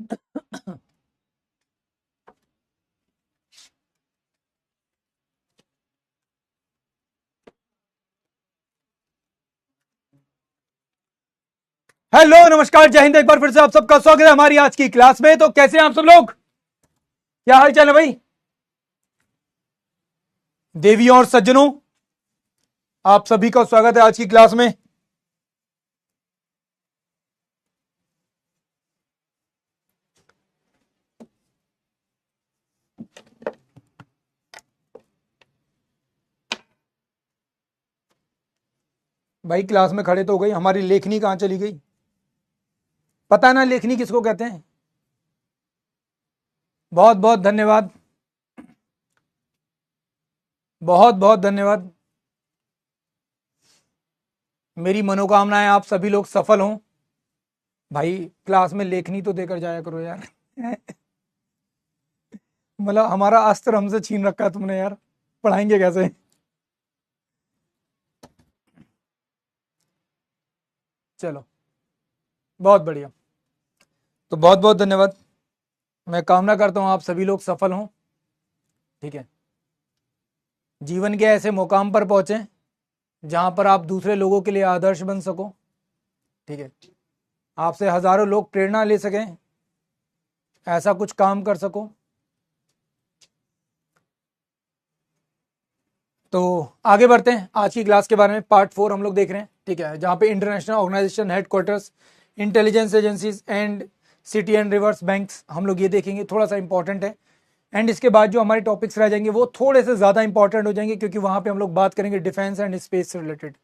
Hello, नमस्कार, जय हिंद। एक बार फिर से आप सबका स्वागत है हमारी आज की क्लास में। तो कैसे हैं आप सब लोग? क्या हाल चाल है भाई? देवियों और सज्जनों, आप सभी का स्वागत है आज की क्लास में। भाई क्लास में खड़े तो हो गई, हमारी लेखनी कहां चली गई? पता ना लेखनी किसको कहते हैं? बहुत बहुत धन्यवाद, बहुत बहुत धन्यवाद। मेरी मनोकामनाएं आप सभी लोग सफल हों। भाई क्लास में लेखनी तो देकर जाया करो यार। मतलब हमारा अस्त्र हमसे छीन रखा है तुमने यार, पढ़ाएंगे कैसे? चलो, बहुत बढ़िया। तो बहुत बहुत धन्यवाद। मैं कामना करता हूं आप सभी लोग सफल हों। ठीक है, जीवन के ऐसे मुकाम पर पहुंचे जहां पर आप दूसरे लोगों के लिए आदर्श बन सको। ठीक है, आपसे हजारों लोग प्रेरणा ले सकें, ऐसा कुछ काम कर सको। तो आगे बढ़ते हैं, आज की क्लास के बारे में पार्ट 4 हम लोग देख रहे हैं। ठीक है, जहां पे international organisation headquarters, intelligence agencies and city and rivers banks, हम लोग ये देखेंगे। थोड़ा सा इंपॉर्टेंट है। एंड इसके बाद जो हमारे टॉपिक्स रह जाएंगे वो थोड़े से ज़्यादा इंपॉर्टेंट हो जाएंगे, क्योंकि वहां पे हम लोग बात करेंगे डिफेंस एंड स्पेस से रिलेटेड।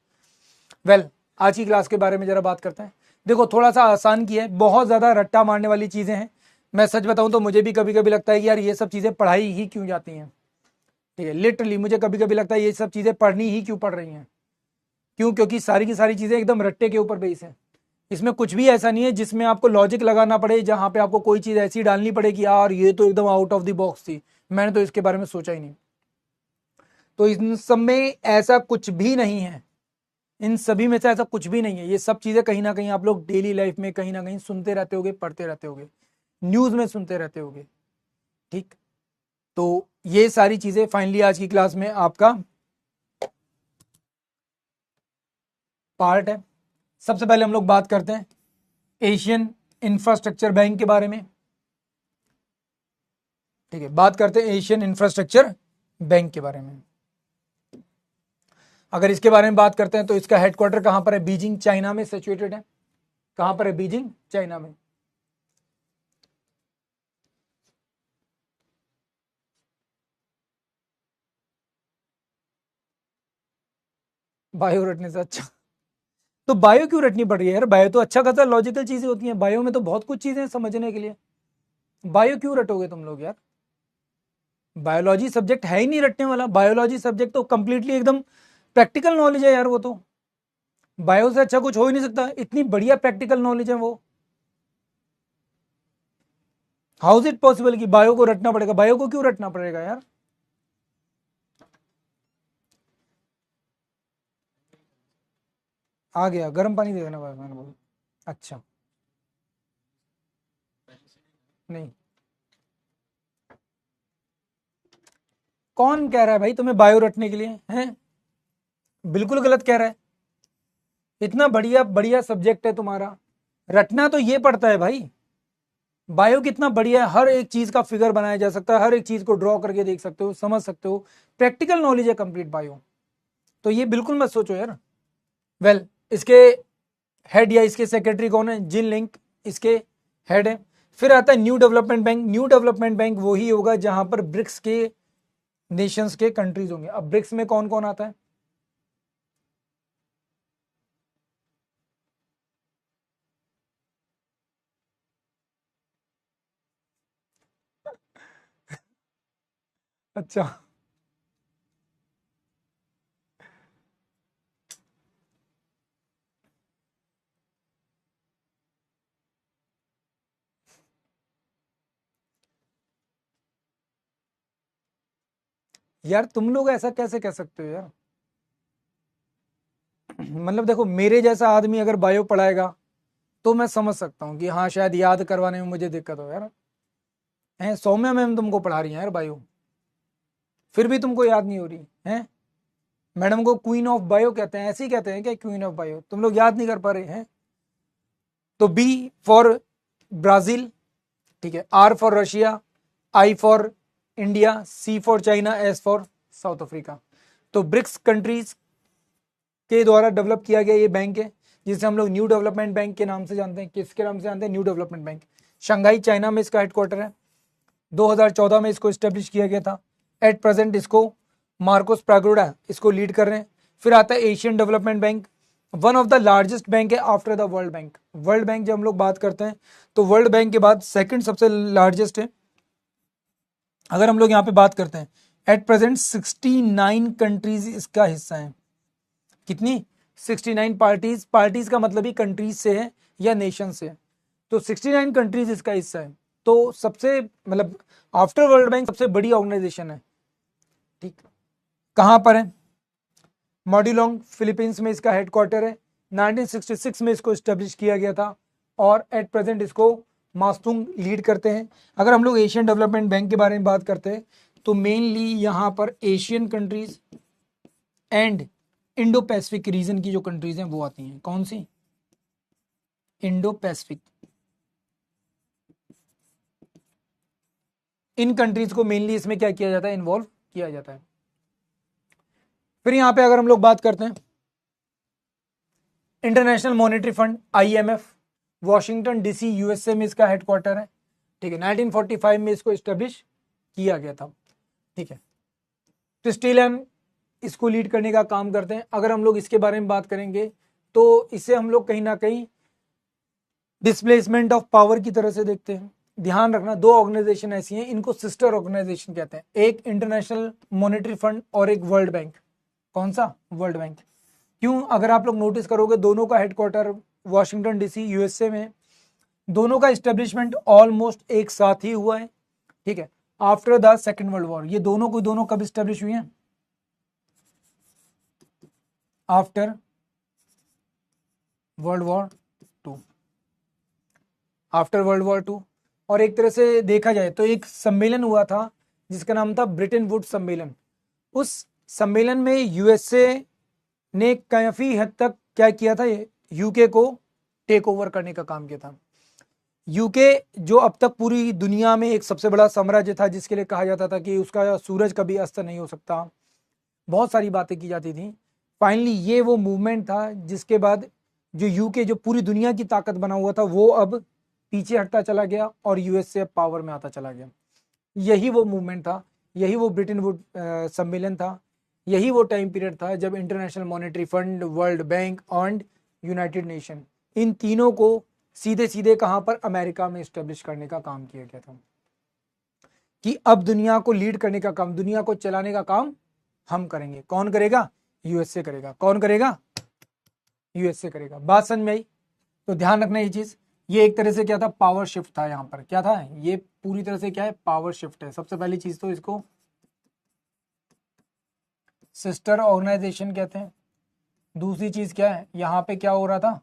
वेल, आज की क्लास के बारे में जरा बात करते हैं। देखो, थोड़ा सा आसान किया है, बहुत ज़्यादा रट्टा मारने वाली चीज़ें हैं। मैं सच बताऊं तो मुझे भी कभी कभी लगता है कि यार ये सब चीज़ें पढ़ाई ही क्यों जाती हैं। ठीक है, लिटरली मुझे कभी कभी लगता है ये सब चीज़ें पढ़नी ही क्यों पढ़ रही हैं। क्यों? क्योंकि सारी की सारी चीज़ें एकदम रट्टे के ऊपर बेस है। इसमें कुछ भी ऐसा नहीं है जिसमें आपको लॉजिक लगाना पड़े, जहां पे आपको कोई चीज़ ऐसी डालनी पड़े कि यार ये तो एकदम आउट ऑफ द बॉक्स थी, मैंने तो इसके बारे में सोचा ही नहीं। तो इन सब में ऐसा कुछ भी नहीं है, इन सभी में से ऐसा कुछ भी नहीं है। ये सब चीजें कहीं ना कहीं आप लोग डेली लाइफ में कहीं ना कहीं सुनते रहते होगे, पढ़ते रहते होगे, न्यूज में सुनते रहते होगे। ठीक, तो ये सारी चीजें फाइनली आज की क्लास में आपका पार्ट है। सबसे पहले हम लोग बात करते हैं एशियन इंफ्रास्ट्रक्चर बैंक के बारे में। ठीक है, बात करते हैं एशियन इंफ्रास्ट्रक्चर बैंक के बारे में। अगर इसके बारे में बात करते हैं तो इसका हेडक्वार्टर कहां पर है? बीजिंग, चाइना में सिचुएटेड है। कहां पर है? बीजिंग, चाइना में। बायो रटने से अच्छा। तो बायो क्यों रटनी पड़ रही है यार? बायो तो अच्छा खासा लॉजिकल चीजें होती हैं, बायो में तो बहुत कुछ चीजें हैं समझने के लिए। बायो क्यों रटोगे तुम लोग यार? बायोलॉजी सब्जेक्ट है ही नहीं रटने वाला। बायोलॉजी सब्जेक्ट तो कंप्लीटली एकदम प्रैक्टिकल नॉलेज है यार। वो तो बायो से अच्छा कुछ हो ही नहीं सकता, इतनी बढ़िया प्रैक्टिकल नॉलेज है वो। हाउ इज इट पॉसिबल कि बायो को रटना पड़ेगा? बायो को क्यों रटना पड़ेगा यार? आ गया, गर्म पानी दे देना बस, मैंने बोला। अच्छा, नहीं, कौन कह रहा है भाई तुम्हें बायो रटने के लिए? हैं? बिल्कुल गलत कह रहा है। इतना बढ़िया बढ़िया सब्जेक्ट है तुम्हारा, रटना तो ये पड़ता है भाई। बायो कितना बढ़िया है, हर एक चीज का फिगर बनाया जा सकता है, हर एक चीज को ड्रॉ करके देख सकते हो, समझ सकते हो। प्रैक्टिकल नॉलेज है कंप्लीट बायो। तो ये बिल्कुल मत सोचो यार। वेल, इसके हेड या इसके सेक्रेटरी कौन है? जिन लिंग इसके हेड है। फिर आता है new development bank. New development bank वही होगा जहां पर ब्रिक्स के नेशंस के कंट्रीज होंगे। अब ब्रिक्स में कौन कौन आता है? अच्छा, यार तुम लोग ऐसा कैसे कह सकते हो यार? मतलब देखो, मेरे जैसा आदमी अगर बायो पढ़ाएगा तो मैं समझ सकता हूँ कि हाँ शायद याद करवाने में मुझे दिक्कत हो यार। हैं सौम्या मैम तुमको पढ़ा रही हैं यार बायो, फिर भी तुमको याद नहीं हो रही है। मैडम को क्वीन ऑफ बायो कहते हैं, ऐसे ही कहते हैं क्या क्वीन ऑफ बायो, तुम लोग याद नहीं कर पा रहे हैं। तो बी फॉर ब्राजील, ठीक है, R for Russia, I for India, C for China, S for South Africa. तो ब्रिक्स कंट्रीज के द्वारा डेवलप किया गया ये बैंक है, जिसे हम लोग न्यू डेवलपमेंट बैंक के नाम से जानते हैं। किसके नाम से जानते हैं? New development bank. Shanghai China में इसका हेडक्वार्टर है। 2014 में इसको स्टेब्लिश किया गया था। एट प्रेजेंट इसको मार्कोस प्रागोडा इसको लीड कर रहे हैं। फिर आता है Asian Development Bank, one of the largest bank है after the World Bank. World Bank जब हम लोग बात करते हैं तो वर्ल्ड बैंक के बाद सेकंड सबसे लार्जेस्ट है। अगर हम लोग यहाँ पे बात करते हैं, एट प्रेजेंट 69 कंट्रीज इसका हिस्सा है। कितनी? 69 पार्टीज। पार्टीज का मतलब ही कंट्रीज से है या नेशन से है। तो 69 कंट्रीज इसका हिस्सा है। तो सबसे मतलब आफ्टर वर्ल्ड बैंक सबसे बड़ी ऑर्गेनाइजेशन है। ठीक, कहां पर है? मॉड्यूलोंग फिलीपींस में इसका हेडक्वार्टर है। 1966 में इसको स्टेब्लिश किया गया था और एट प्रेजेंट इसको मास्तुंग लीड करते हैं। अगर हम लोग एशियन डेवलपमेंट बैंक के बारे में बात करते हैं तो मेनली यहां पर Asian countries and Indo Pacific region की जो कंट्रीज हैं वो आती हैं। कौन सी? Indo Pacific. इन कंट्रीज को मेनली इसमें क्या किया जाता है? इन्वॉल्व किया जाता है। फिर यहां पे अगर हम लोग बात करते हैं international Monetary fund IMF, Washington DC USA में इसका हेडक्वार्टर है। ठीक है, 1945 में इसको स्टेब्लिश किया गया था। ठीक है, क्रिस्टिलियन इसको लीड करने का काम करते हैं। अगर हम लोग इसके बारे में बात करेंगे तो इसे हम लोग कहीं ना कहीं डिस्प्लेसमेंट ऑफ पावर की तरह से देखते हैं। ध्यान रखना, दो ऑर्गेनाइजेशन ऐसी हैं, इनको सिस्टर ऑर्गेनाइजेशन कहते हैं, एक इंटरनेशनल मॉनेटरी फंड और एक वर्ल्ड बैंक। कौन सा? World bank. क्यों? अगर आप लोग नोटिस करोगे दोनों का हेडक्वार्टर वॉशिंगटन DC USA में, दोनों का स्टेब्लिशमेंट ऑलमोस्ट एक साथ ही हुआ है। ठीक है, after the second world war. ये दोनों कब स्टेब्लिश हुई हैं? After world war two. After world war two. और एक तरह से देखा जाए तो एक सम्मेलन हुआ था जिसका नाम था ब्रिटेन वुड सम्मेलन। उस सम्मेलन में USA ने काफी हद तक क्या किया था? यूके को टेक ओवर करने का काम किया था। यूके जो अब तक पूरी दुनिया में एक सबसे बड़ा साम्राज्य था, जिसके लिए कहा जाता था कि उसका सूरज कभी अस्त नहीं हो सकता, बहुत सारी बातें की जाती थी। फाइनली ये वो मूवमेंट था जिसके बाद जो यूके जो पूरी दुनिया की ताकत बना हुआ था वो अब पीछे हटता चला गया और USA पावर में आता चला गया। यही वो मूवमेंट था, यही वो ब्रिटेन वुड सम्मेलन था, यही वो टाइम पीरियड था जब International Monetary Fund, World Bank and United Nation, इन तीनों को सीधे सीधे कहां पर? अमेरिका में स्टेब्लिश करने का काम किया गया था कि अब दुनिया को लीड करने का काम, दुनिया को चलाने का काम हम करेंगे। कौन करेगा? USA करेगा। कौन करेगा? USA करेगा। बात समझ में आई? तो ध्यान रखना ये चीज, ये एक तरह से क्या था? पावर शिफ्ट था। यहाँ पर क्या था? ये पूरी तरह से क्या है? पावर शिफ्ट है। सबसे पहली चीज तो इसको सिस्टर ऑर्गेनाइजेशन कहते हैं। दूसरी चीज क्या है? यहाँ पे क्या हो रहा था?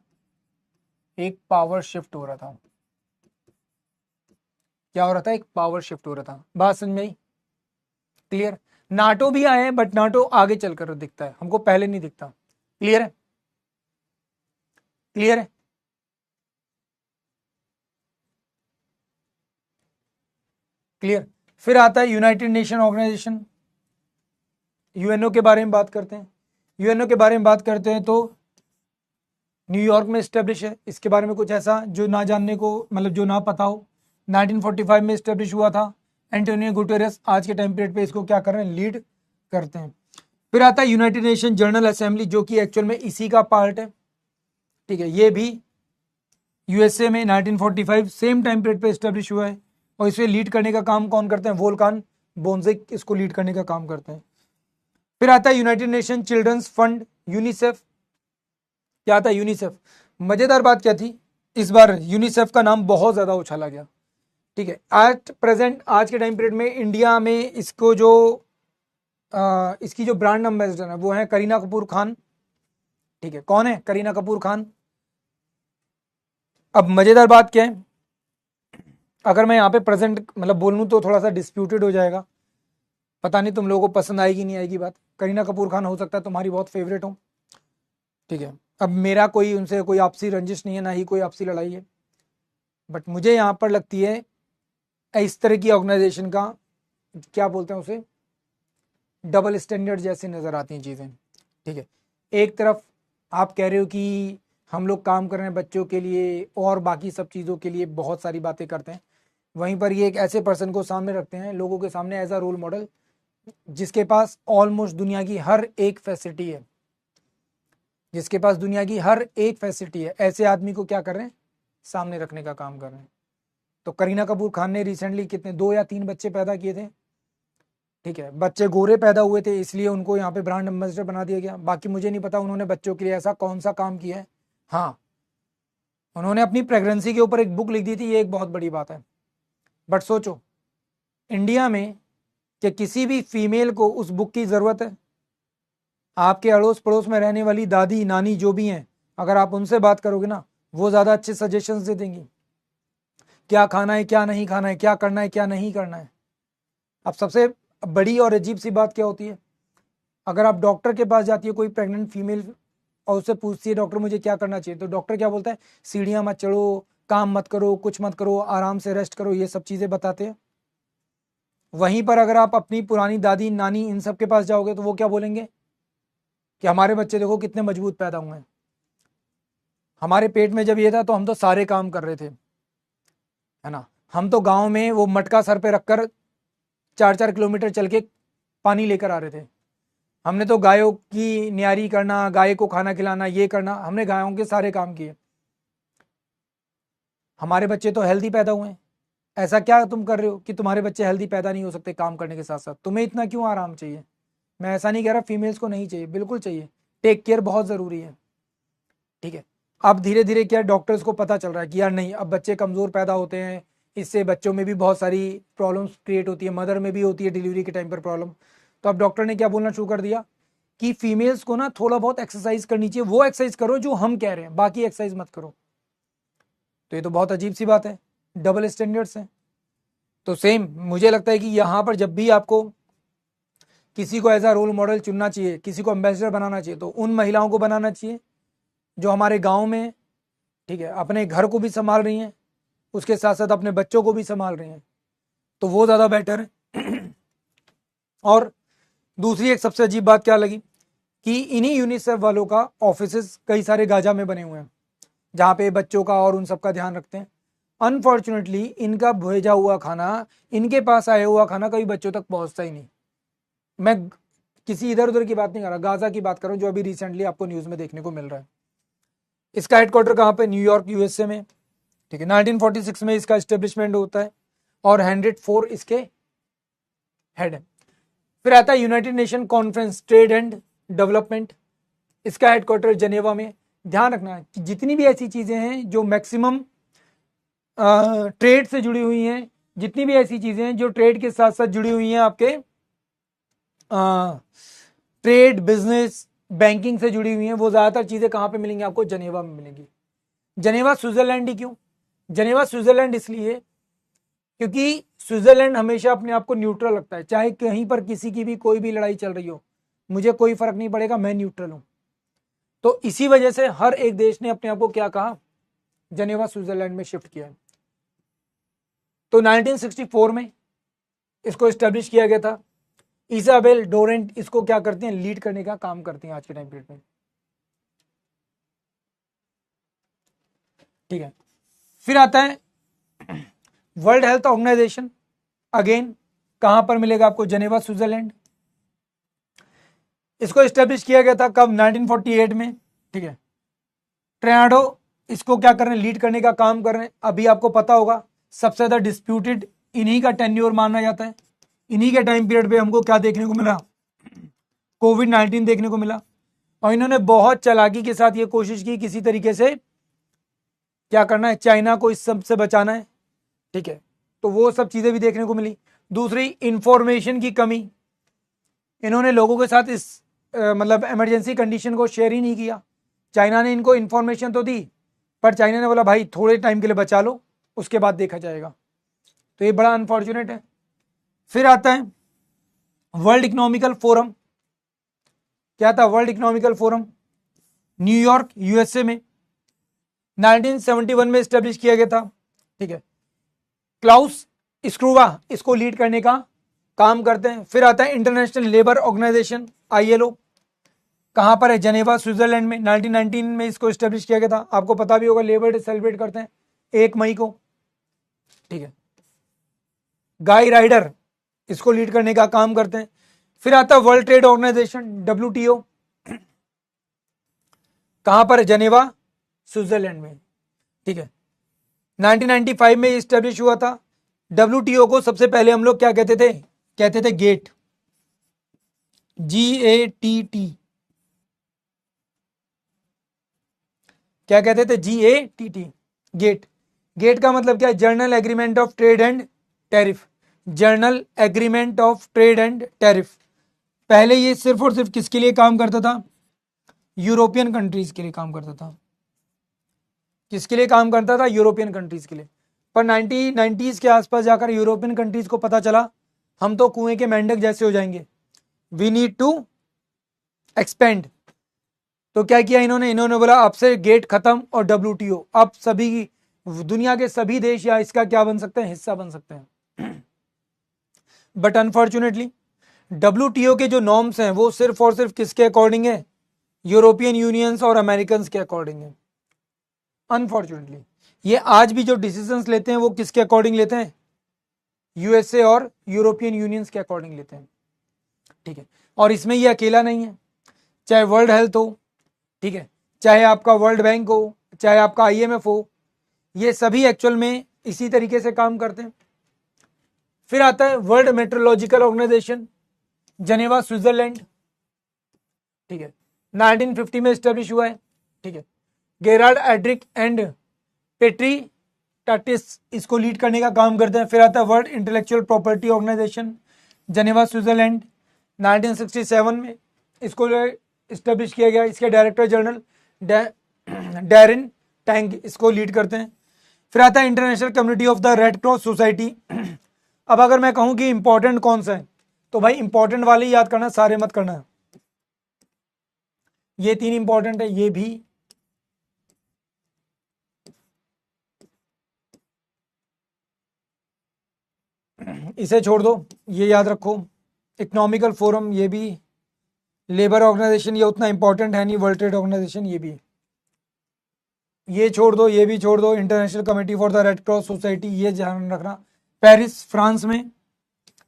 एक पावर शिफ्ट हो रहा था। क्या हो रहा था? एक पावर शिफ्ट हो रहा था। बात समझ में आई? क्लियर? नाटो भी आए हैं बट नाटो आगे चलकर दिखता है, हमको पहले नहीं दिखता। क्लियर है? क्लियर है? क्लियर? फिर आता है यूनाइटेड नेशन ऑर्गेनाइजेशन, UNO के बारे में बात करते हैं। UNO के बारे में बात करते हैं तो न्यूयॉर्क में स्टेब्लिश है। इसके बारे में कुछ ऐसा जो ना जानने को, मतलब जो ना पता हो, 1945 में स्टेब्लिश हुआ था। एंटोनियो गुटेरेस आज के टाइम पीरियड पे इसको क्या कर रहे हैं? लीड करते हैं। फिर आता है यूनाइटेड नेशन जनरल असेंबली, जो कि एक्चुअल में इसी का पार्ट है। ठीक है, ये भी USA में 1945 सेम टाइम पीरियड पे स्टेब्लिश हुआ है और इसे लीड करने का काम कौन करते हैं? वोल्कान बोन्जिक इसको लीड करने का काम करते हैं। फिर आता है United Nation children's fund, UNICEF. क्या था? यूनिसेफ। मजेदार बात क्या थी? इस बार यूनिसेफ का नाम बहुत ज्यादा उछाला गया। ठीक है, एट प्रेजेंट आज के टाइम पीरियड में इंडिया में इसको जो इसकी जो ब्रांड एम्बेसडर है वो है करीना कपूर खान। ठीक है, कौन है? करीना कपूर खान। अब मजेदार बात क्या है, अगर मैं यहाँ पे प्रेजेंट मतलब बोलूँ तो थोड़ा सा डिस्प्यूटेड हो जाएगा, पता नहीं तुम लोगों को पसंद आएगी नहीं आएगी बात। करीना कपूर खान हो सकता है तुम्हारी बहुत फेवरेट हो, ठीक है। अब मेरा कोई उनसे कोई आपसी रंजिश नहीं है, ना ही कोई आपसी लड़ाई है, बट मुझे यहाँ पर लगती है इस तरह की ऑर्गेनाइजेशन का क्या बोलते हैं उसे, डबल स्टैंडर्ड जैसे नज़र आती हैं चीज़ें, ठीक है। एक तरफ आप कह रहे हो कि हम लोग काम कर रहे हैं बच्चों के लिए और बाकी सब चीज़ों के लिए बहुत सारी बातें करते हैं, वहीं पर ये एक ऐसे पर्सन को सामने रखते हैं लोगों के सामने एज अ रोल मॉडल जिसके पास ऑलमोस्ट दुनिया की हर एक फैसिलिटी है, जिसके पास दुनिया की हर एक फैसिलिटी है, ऐसे आदमी को क्या कर रहे हैं, सामने रखने का काम कर रहे हैं। तो करीना कपूर खान ने रिसेंटली कितने 2 या 3 बच्चे पैदा किए थे, ठीक है। बच्चे गोरे पैदा हुए थे इसलिए उनको यहाँ पे ब्रांड एम्बेसडर बना दिया गया, बाकी मुझे नहीं पता उन्होंने बच्चों के लिए ऐसा कौन सा काम किया है। हाँ, उन्होंने अपनी प्रेगनेंसी के ऊपर एक बुक लिख दी थी, ये एक बहुत बड़ी बात है। बट सोचो इंडिया में कि किसी भी फीमेल को उस बुक की ज़रूरत है, आपके अड़ोस पड़ोस में रहने वाली दादी नानी जो भी हैं, अगर आप उनसे बात करोगे ना, वो ज़्यादा अच्छे सजेशंस दे देंगी, क्या खाना है क्या नहीं खाना है, क्या करना है क्या नहीं करना है। अब सबसे बड़ी और अजीब सी बात क्या होती है, अगर आप डॉक्टर के पास जाती है कोई प्रेग्नेंट फीमेल और उससे पूछती है डॉक्टर मुझे क्या करना चाहिए, तो डॉक्टर क्या बोलता है, सीढ़ियाँ मत चढ़ो, काम मत करो, कुछ मत करो, आराम से रेस्ट करो, ये सब चीज़ें बताते हैं। वहीं पर अगर आप अपनी पुरानी दादी नानी इन सब के पास जाओगे तो वो क्या बोलेंगे कि हमारे बच्चे देखो कितने मजबूत पैदा हुए हैं, हमारे पेट में जब ये था तो हम तो सारे काम कर रहे थे, है ना, हम तो गांव में वो मटका सर पे रखकर 4-4 किलोमीटर चल के पानी लेकर आ रहे थे, हमने तो गायों की न्यारी करना, गाय को खाना खिलाना, ये करना, हमने गायों के सारे काम किए, हमारे बच्चे तो हेल्दी पैदा हुए हैं। ऐसा क्या तुम कर रहे हो कि तुम्हारे बच्चे हेल्दी पैदा नहीं हो सकते काम करने के साथ साथ, तुम्हें इतना क्यों आराम चाहिए। मैं ऐसा नहीं कह रहा फीमेल्स को नहीं चाहिए, बिल्कुल चाहिए, टेक केयर बहुत ज़रूरी है, ठीक है। अब धीरे धीरे क्या डॉक्टर्स को पता चल रहा है कि यार नहीं, अब बच्चे कमज़ोर पैदा होते हैं, इससे बच्चों में भी बहुत सारी प्रॉब्लम्स क्रिएट होती है, मदर में भी होती है डिलीवरी के टाइम पर प्रॉब्लम। तो अब डॉक्टर ने क्या बोलना शुरू कर दिया कि फीमेल्स को ना थोड़ा बहुत एक्सरसाइज करनी चाहिए, वो एक्सरसाइज करो जो हम कह रहे हैं, बाकी एक्सरसाइज मत करो। तो ये तो बहुत अजीब सी बात है, डबल स्टैंडर्ड्स हैं। तो सेम मुझे लगता है कि यहाँ पर जब भी आपको किसी को एज अ रोल मॉडल चुनना चाहिए, किसी को एम्बेसडर बनाना चाहिए, तो उन महिलाओं को बनाना चाहिए जो हमारे गांव में, ठीक है, अपने घर को भी संभाल रही हैं, उसके साथ साथ अपने बच्चों को भी संभाल रही हैं, तो वो ज़्यादा बेटर है। और दूसरी एक सबसे अजीब बात क्या लगी कि इन्हीं यूनिसेफ वालों का ऑफिस कई सारे गाजा में बने हुए हैं जहाँ पे बच्चों का और उन सब का ध्यान रखते हैं। अनफॉर्चुनेटली इनका भेजा हुआ खाना, इनके पास आया हुआ खाना कभी बच्चों तक पहुँचता ही नहीं। मैं किसी इधर उधर की बात नहीं कर रहा, गाजा की बात कर रहा हूँ जो अभी रिसेंटली आपको न्यूज़ में देखने को मिल रहा है। इसका हेडक्वार्टर कहाँ पे, न्यूयॉर्क यूएसए में, ठीक है। 1946 में इसका एस्टेब्लिशमेंट होता है और 104 इसके हेड है। फिर आता है United nation conference trade and development, इसका हेडक्वार्टर जनेवा में। ध्यान रखना कि जितनी भी ऐसी चीज़ें हैं जो मैक्सिमम ट्रेड से जुड़ी हुई हैं, जितनी भी ऐसी चीज़ें हैं जो ट्रेड के साथ साथ जुड़ी हुई हैं, आपके ट्रेड बिजनेस बैंकिंग से जुड़ी हुई हैं, वो ज़्यादातर चीज़ें कहाँ पे मिलेंगी आपको, जनेवा में मिलेंगी। जनेवा स्विट्जरलैंड ही क्यों, जनेवा स्विट्जरलैंड इसलिए क्योंकि स्विट्जरलैंड हमेशा अपने आप को न्यूट्रल रखता है, चाहे कहीं पर किसी की भी कोई भी लड़ाई चल रही हो, मुझे कोई फर्क नहीं पड़ेगा, मैं न्यूट्रल हूं। तो इसी वजह से हर एक देश ने अपने आप को क्या कहा, जनेवा स्विट्जरलैंड में शिफ्ट किया है। तो 1964 में इसको एस्टेब्लिश किया गया था। इसाबेल डोरेंट इसको क्या करते हैं, लीड करने का काम करते हैं आज के टाइम पीरियड में, ठीक है। फिर आता है वर्ल्ड हेल्थ ऑर्गेनाइजेशन, अगेन कहां पर मिलेगा आपको, जनेवा स्विट्जरलैंड। इसको एस्टेब्लिश किया गया था कब, 1948 में, ठीक है। ट्रेनाडो इसको क्या कर रहे हैं, लीड करने का काम कर रहे हैं। अभी आपको पता होगा सबसे ज्यादा डिस्प्यूटेड इन्हीं का टेन्योर माना जाता है। इन्हीं के टाइम पीरियड पे हमको क्या देखने को मिला, कोविड-19 देखने को मिला, और इन्होंने बहुत चालाकी के साथ ये कोशिश की किसी तरीके से क्या करना है, चाइना को इस सब से बचाना है, ठीक है। तो वो सब चीज़ें भी देखने को मिली। दूसरी इंफॉर्मेशन की कमी, इन्होंने लोगों के साथ इस मतलब इमरजेंसी कंडीशन को शेयर ही नहीं किया। चाइना ने इनको इंफॉर्मेशन तो दी पर चाइना ने बोला भाई थोड़े टाइम के लिए बचा लो, उसके बाद देखा जाएगा। तो ये बड़ा अनफॉर्चुनेट है। फिर आता है वर्ल्ड इकोनॉमिकल फोरम। क्या था world economical forum? New York USA में 1971 में स्टेब्लिश किया गया था। ठीक है, क्लाउस स्क्रूवा इसको लीड करने का काम करते हैं। फिर आता है इंटरनेशनल लेबर ऑर्गेनाइजेशन आईएलओ। कहां पर है? जेनेवा स्विट्जरलैंड में 1919 में इसको स्टेब्लिश किया गया था। आपको पता भी होगा लेबर डे सेलिब्रेट करते हैं 1 मई को। ठीक है, गाई राइडर इसको लीड करने का काम करते हैं। फिर आता है वर्ल्ड ट्रेड ऑर्गेनाइजेशन WTO। कहां पर है? जेनेवा स्विट्जरलैंड में। ठीक है, 1995 में स्टेब्लिश हुआ था। WTO को सबसे पहले हम लोग क्या कहते थे? कहते थे गेट, GATT। क्या कहते थे? GATT, gate. गेट का मतलब क्या है? Journal agreement of trade and tariff. Journal agreement of trade and tariff. पहले ये सिर्फ और सिर्फ किसके लिए काम करता था? यूरोपियन कंट्रीज के लिए काम करता था। किसके लिए काम करता था? यूरोपियन कंट्रीज के लिए। पर 1990s के आसपास जाकर यूरोपियन कंट्रीज को पता चला हम तो कुएं के मेंढक जैसे हो जाएंगे, वी नीड टू एक्सपेंड। तो क्या किया इन्होंने बोला अब से गेट खत्म और WTO, अब सभी दुनिया के सभी देश या इसका क्या बन सकते हैं? हिस्सा बन सकते हैं। बट अनफॉर्चुनेटली WTO के जो नॉर्म्स हैं वो सिर्फ और सिर्फ किसके अकॉर्डिंग है? यूरोपियन यूनियंस और अमेरिकन के अकॉर्डिंग है। अनफॉर्चुनेटली ये आज भी जो डिसीजंस लेते हैं वो किसके अकॉर्डिंग लेते हैं? USA और यूरोपियन यूनियंस के अकॉर्डिंग लेते हैं। ठीक है, और इसमें ये अकेला नहीं है, चाहे वर्ल्ड हेल्थ हो, ठीक है, चाहे आपका वर्ल्ड बैंक हो, चाहे आपका IMF हो, ये सभी एक्चुअल में इसी तरीके से काम करते हैं। फिर आता है world metrological organization, Geneva Switzerland. ठीक है, 1950 में स्टेब्लिश हुआ है। ठीक है, Gerald Edrick and Petri Tatis इसको लीड करने का काम करते हैं। फिर आता है world intellectual property organization, Geneva Switzerland, 1967 में इसको स्टेब्लिश किया गया। इसके डायरेक्टर जनरल डैरिन टैंग इसको लीड करते हैं। फिर आता है international community of the red cross society. अब अगर मैं कहूं कि इंपॉर्टेंट कौन सा है तो भाई इंपॉर्टेंट वाले याद करना, सारे मत करना। ये 3 इंपॉर्टेंट है, ये भी, इसे छोड़ दो, ये याद रखो। इकोनॉमिकल फोरम ये भी, लेबर ऑर्गेनाइजेशन ये उतना इंपॉर्टेंट है नहीं, वर्ल्ड ट्रेड ऑर्गेनाइजेशन ये भी, ये छोड़ दो, ये भी छोड़ दो। International committee for the red cross society ये ध्यान रखना। पेरिस फ्रांस में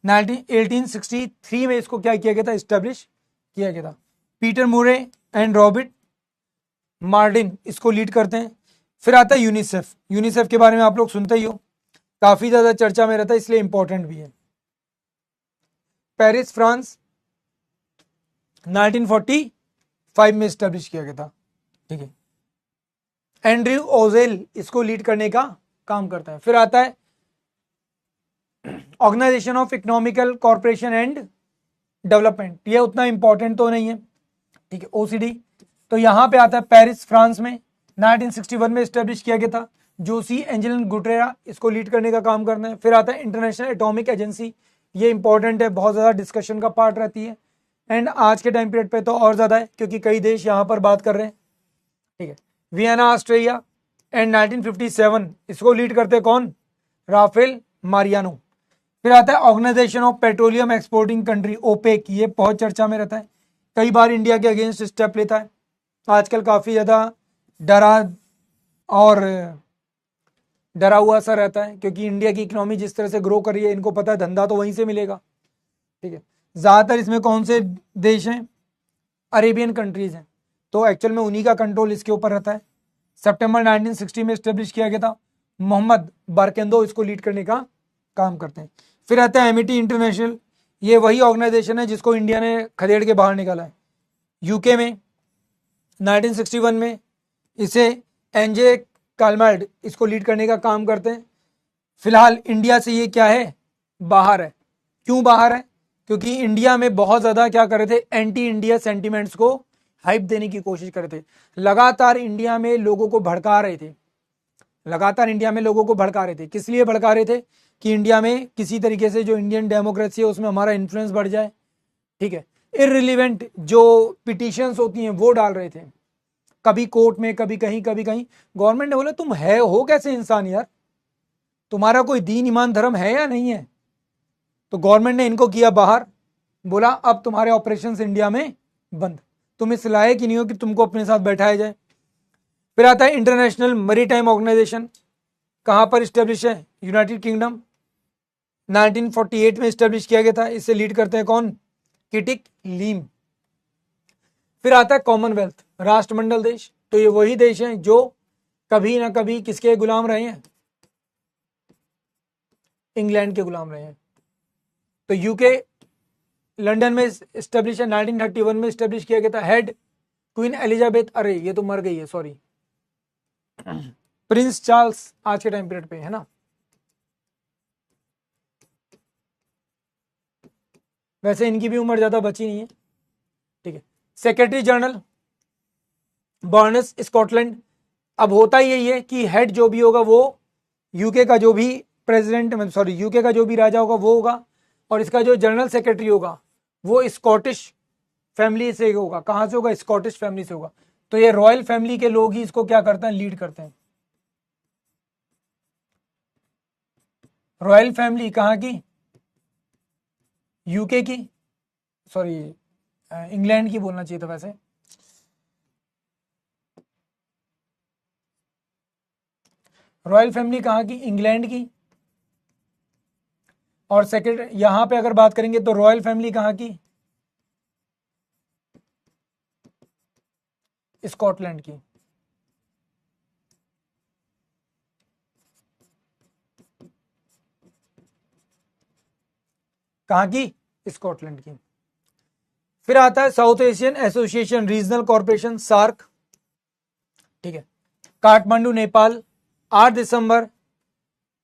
1863 में इसको क्या किया गया था? स्टैब्लिश किया गया था। पीटर मुरे एंड रॉबर्ट मार्टिन इसको लीड करते हैं। फिर आता है यूनिसेफ। यूनिसेफ के बारे में आप लोग सुनते ही हो, काफी ज्यादा चर्चा में रहता है, इसलिए इंपॉर्टेंट भी है। पेरिस फ्रांस 1945 में स्टैब्लिश किया गया था। ठीक है, एंड्रयू ओजेल इसको लीड करने का काम करता है। फिर आता है organization of economical corporation and development, ये उतना इंपॉर्टेंट तो नहीं है। ठीक है, OCD। तो यहां पे आता है पेरिस फ्रांस में 1961 में स्टैब्लिश किया गया था। जोसी एंजेलिन गुटेरा इसको लीड करने का काम करना है। फिर आता है इंटरनेशनल एटॉमिक एजेंसी, ये इंपॉर्टेंट है, बहुत ज़्यादा डिस्कशन का पार्ट रहती है। एंड आज के टाइम पीरियड पे तो और ज़्यादा है क्योंकि कई देश यहाँ पर बात कर रहे हैं। ठीक है, वियना ऑस्ट्रिया एंड 1957 इसको लीड करते कौन? Rafael Mariano. फिर आता है organization of petroleum exporting country, OPEC, ये बहुत चर्चा में रहता है, कई बार इंडिया के अगेंस्ट स्टेप लेता है। आजकल काफ़ी ज़्यादा डरा हुआ सा रहता है क्योंकि इंडिया की इकोनॉमी जिस तरह से ग्रो कर रही है, इनको पता है धंधा तो वहीं से मिलेगा। ठीक है, ज़्यादातर इसमें कौन से देश हैं? अरेबियन कंट्रीज हैं, तो एक्चुअल में उन्हीं का कंट्रोल इसके ऊपर रहता है। सितंबर 1960 में स्टेब्लिश किया गया था। मोहम्मद बारकेंदो इसको लीड करने का काम करते हैं। फिर आता है एमिटी इंटरनेशनल, ये वही ऑर्गेनाइजेशन है जिसको इंडिया ने खदेड़ के बाहर निकाला है। यूके में 1961 में इसे एनजे कालमार्ड इसको लीड करने का काम करते हैं। फिलहाल इंडिया से ये क्या है? बाहर है। क्यों बाहर है? क्योंकि इंडिया में बहुत ज़्यादा क्या कर रहे थे? एंटी इंडिया सेंटिमेंट्स को हाइप देने की कोशिश कर रहे थे, लगातार इंडिया में लोगों को भड़का रहे थे। लगातार इंडिया में लोगों को भड़का रहे थे। किस लिए भड़का रहे थे? कि इंडिया में किसी तरीके से जो इंडियन डेमोक्रेसी है उसमें हमारा इन्फ्लुएंस बढ़ जाए, ठीक है। इररिलेवेंट जो पिटिशंस होती हैं वो डाल रहे थे, कभी कोर्ट में, कभी कहीं कभी कहीं। गवर्नमेंट ने बोला तुम है हो कैसे इंसान यार, तुम्हारा कोई दीन ईमान धर्म है या नहीं है? तो गवर्नमेंट ने इनको किया बाहर, बोला अब तुम्हारे ऑपरेशंस इंडिया में बंद, तुम इस लायक ही नहीं हो कि तुमको अपने साथ बैठाया जाए। फिर आता है इंटरनेशनल मैरीटाइम ऑर्गेनाइजेशन, कहां पर स्टेब्लिश है? यूनाइटेड किंगडम, 1948 में स्टेब्लिश किया गया था। इसे लीड करते हैं कौन? किटिक लीम। फिर आता है कॉमनवेल्थ, राष्ट्रमंडल देश। तो ये वही देश हैं जो कभी ना कभी किसके गुलाम रहे हैं? इंग्लैंड के गुलाम रहे हैं। तो यूके लंदन में स्टेब्लिश है, 1931 में स्टेब्लिश किया गया था। हेड क्वीन एलिजाबेथ, अरे ये तो मर गई है, सॉरी, प्रिंस चार्ल्स आज के टाइम पीरियड पे, है ना। वैसे इनकी भी उम्र ज्यादा बची नहीं है, ठीक है। Secretary general burns, Scotland. अब होता यही है कि हेड जो भी होगा वो यूके का जो भी प्रेसिडेंट, सॉरी यूके का जो भी राजा होगा वो होगा, और इसका जो जनरल सेक्रेटरी होगा वो स्कॉटिश फैमिली से होगा। कहां से होगा? स्कॉटिश फैमिली से होगा। तो ये रॉयल फैमिली के लोग ही इसको क्या करते हैं? लीड करते हैं। रॉयल फैमिली कहां की? यूके की, सॉरी इंग्लैंड की बोलना चाहिए था वैसे। रॉयल फैमिली कहां की? इंग्लैंड की। और सेक्रेटरी यहां पे अगर बात करेंगे तो रॉयल फैमिली कहां की? स्कॉटलैंड की। कहां की? स्कॉटलैंड की। फिर आता है South Asian association regional corporation, SAARC, ठीक है। काठमांडू, नेपाल, 8 दिसंबर